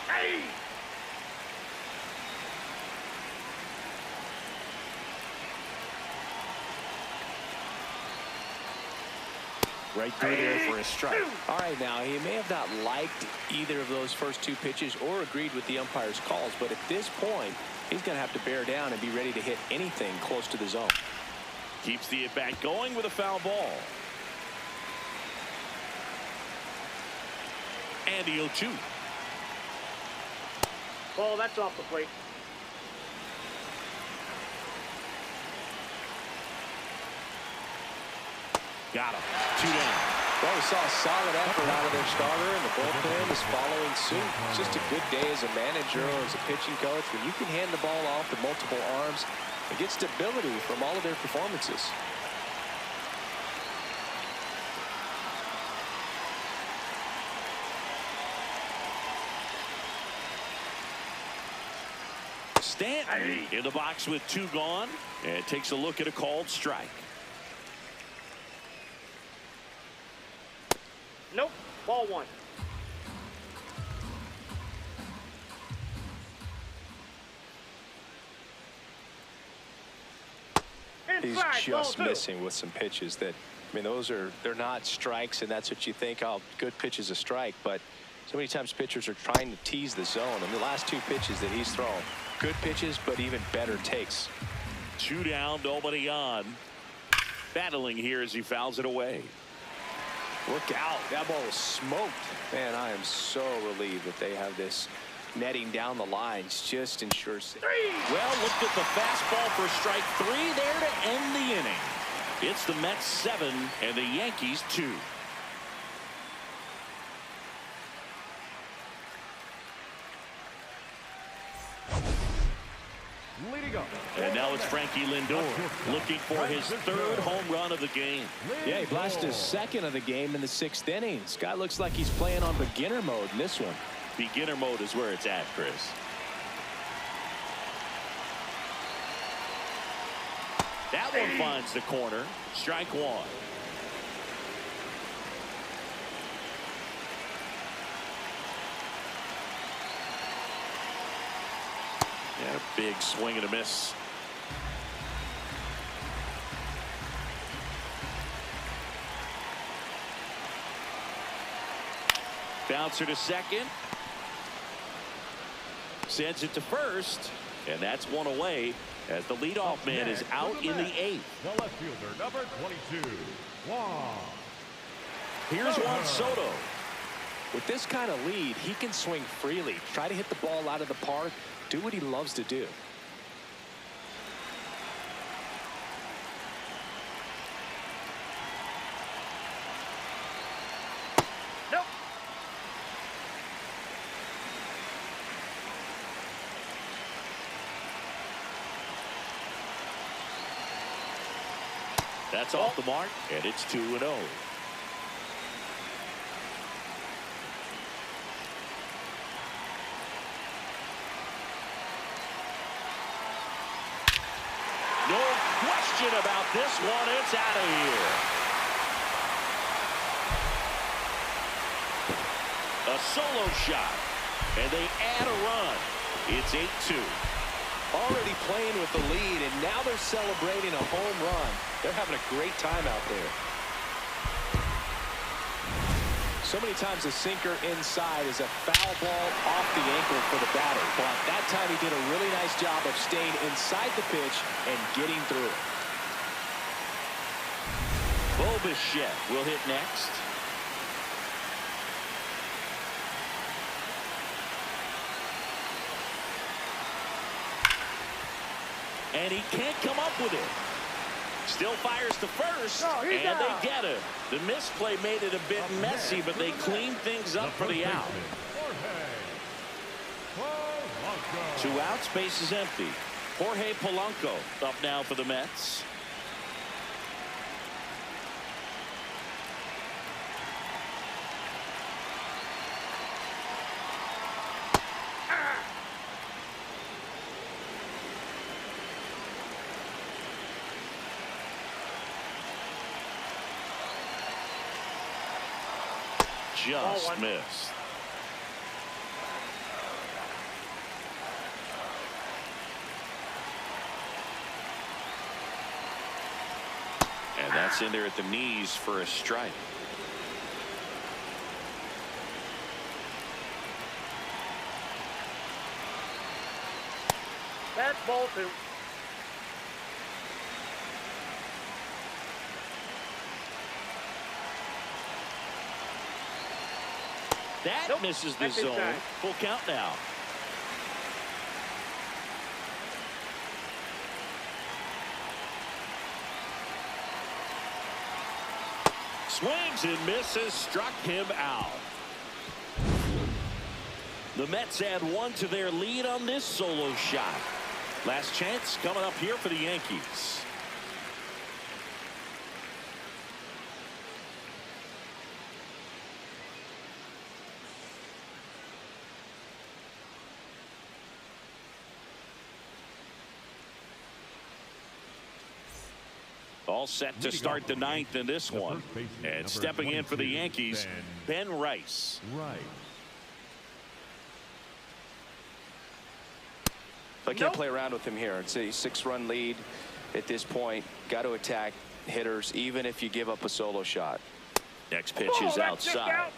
Hey. Right through there for a strike. All right, now, he may have not liked either of those first 2 pitches or agreed with the umpire's calls, but at this point, he's going to have to bear down and be ready to hit anything close to the zone. Keeps the at-bat going with a foul ball. And the 0-2. Ball, that's off the plate. Got him. 2 down. Well, we saw a solid effort out of their starter, and the bullpen is following suit. It's just a good day as a manager or as a pitching coach when you can hand the ball off to multiple arms and get stability from all of their performances. Stanton in the box with 2 gone, and takes a look at a called strike. Nope. Ball 1. He's Inside, just ball 2. missing with some pitches that, I mean, they're not strikes, and that's what you think, oh, good pitch is a strike, but so many times pitchers are trying to tease the zone, and the last 2 pitches that he's thrown, Good pitches, but even better takes. 2 down, nobody on. Battling here as he fouls it away. Look out. That ball was smoked. Man, I am so relieved that they have this netting down the lines. Just ensures. Well, looked at the fastball for strike 3 there to end the inning. It's the Mets 7 and the Yankees 2. Leading up. And now it's Frankie Lindor looking for his 3rd home run of the game. Yeah, he blasted his 2nd of the game in the 6th inning. This guy looks like he's playing on beginner mode in this one. Beginner mode is where it's at, Chris. That one finds the corner. Strike 1. Yeah, big swing and a miss. Bouncer to second. Sends it to first. And that's one away as the leadoff man is out in the 8th. The left fielder, number 22, Juan. Here's Juan Soto. With this kind of lead, he can swing freely. Try to hit the ball out of the park. Do what he loves to do. Nope. That's off the mark, and it's 2-0. No question about this one. It's out of here. A solo shot, and they add a run. It's 8-2. Already playing with the lead, and now they're celebrating a home run. They're having a great time out there. So many times a sinker inside is a foul ball off the ankle for the batter. But that time he did a really nice job of staying inside the pitch and getting through it. Bo Bichette will hit next. And he can't come up with it. Still fires to first, and they get it. The misplay made it a bit messy, but they cleaned things up for the out. 2 outs, base is empty. Jorge Polanco up now for the Mets. Just missed. And that's in there at the knees for a strike. That's ball 2. That misses the zone. Full count now. Swings and misses, struck him out. The Mets add 1 to their lead on this solo shot. Last chance coming up here for the Yankees. All set to start the 9th in this one. And stepping in for the Yankees, Ben Rice. I can't play around with him here. It's a 6-run lead at this point. Got to attack hitters, even if you give up a solo shot. Next pitch is outside.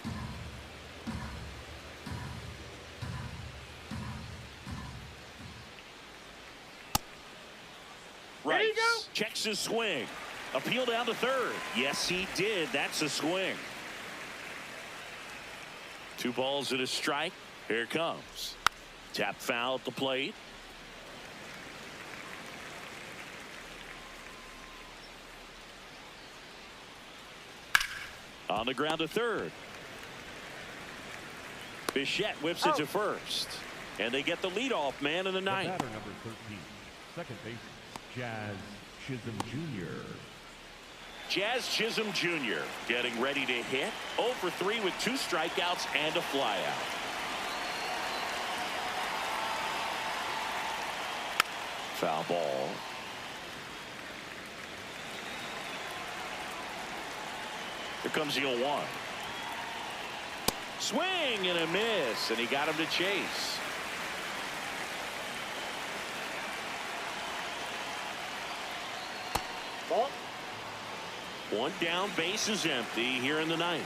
Right. you go. Checks his swing. Appeal down to third. Yes, he did. That's a swing. 2 balls and a strike. Here it comes. Tap foul at the plate. On the ground to third. Bichette whips it to first. And they get the leadoff man in the ninth. Batter number 13, second base, Jazz Chisholm Jr. Jazz Chisholm Jr. getting ready to hit. 0 for 3 with 2 strikeouts and a flyout. Foul ball. Here comes the 0-1. Swing and a miss, and he got him to chase. Ball. 1 down, base is empty here in the ninth.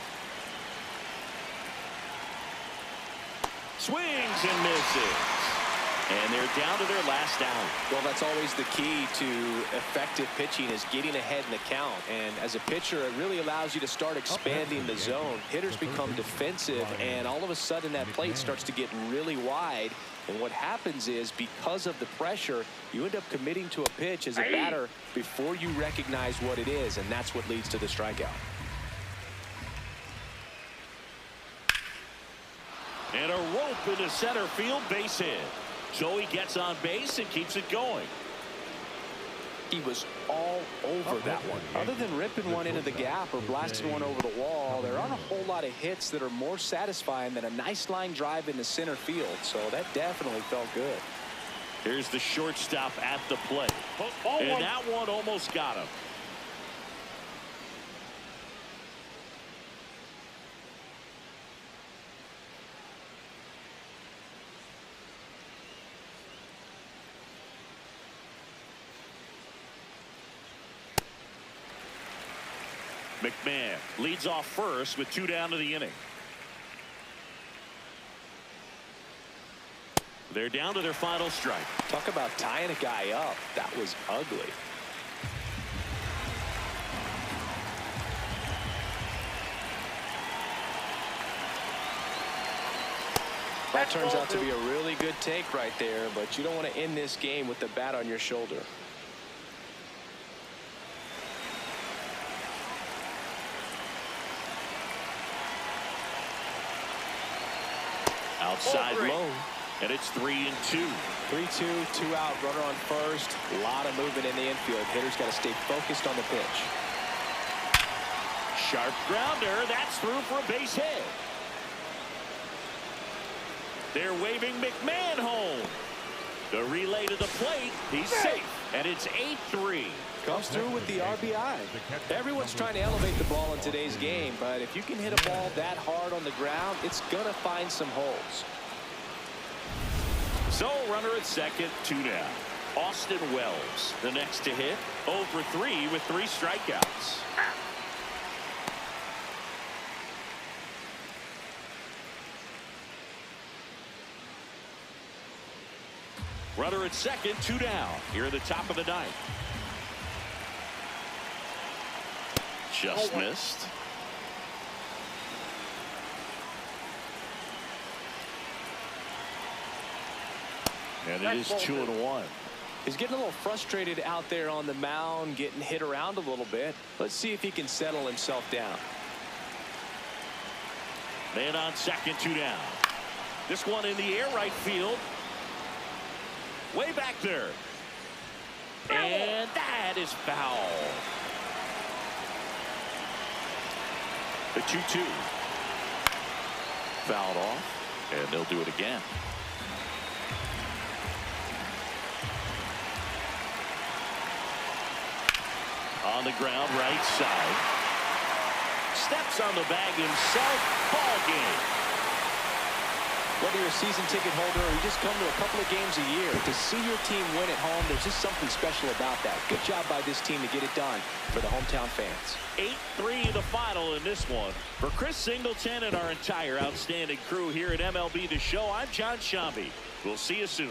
Swings and misses. And they're down to their last out. Well, that's always the key to effective pitching, is getting ahead in the count. And as a pitcher, it really allows you to start expanding the zone. Hitters become defensive, and all of a sudden that plate starts to get really wide. And what happens is, because of the pressure, you end up committing to a pitch as a batter before you recognize what it is, and that's what leads to the strikeout. And a rope into center field, base hit. Joey gets on base and keeps it going. He was all over that one. Other than ripping one into the gap or blasting one over the wall, there aren't a whole lot of hits that are more satisfying than a nice line drive into center field. So that definitely felt good. Here's the shortstop at the plate. And that one almost got him. McMahon leads off first with 2 down to the inning. They're down to their final strike. Talk about tying a guy up. That was ugly. That turns out to be a really good take right there, but you don't want to end this game with the bat on your shoulder. Outside low, and it's 3-2. 3-2, 2 out, runner on first. A lot of movement in the infield. Hitters got to stay focused on the pitch. Sharp grounder. That's through for a base hit. They're waving McMahon home. The relay to the plate. He's safe, and it's 8-3. Comes through with the RBI. Everyone's trying to elevate the ball in today's game, but if you can hit a ball that hard on the ground, it's going to find some holes. So, runner at second, 2 down. Austin Wells, the next to hit, 0 for 3 with 3 strikeouts. Runner at second, 2 down. Here at the top of the ninth. Just missed. And it is 2-1. He's getting a little frustrated out there on the mound, getting hit around a little bit. Let's see if he can settle himself down. Man on second, 2 down. This one in the air, right field. Way back there. And that is foul. The 2-2. Fouled off, and they'll do it again. On the ground, right side. Steps on the bag himself. Ball game. Whether you're a season ticket holder or you just come to a couple of games a year, to see your team win at home, there's just something special about that. Good job by this team to get it done for the hometown fans. 8-3 the final in this one. For Chris Singleton and our entire outstanding crew here at MLB The Show, I'm John Shambi. We'll see you soon.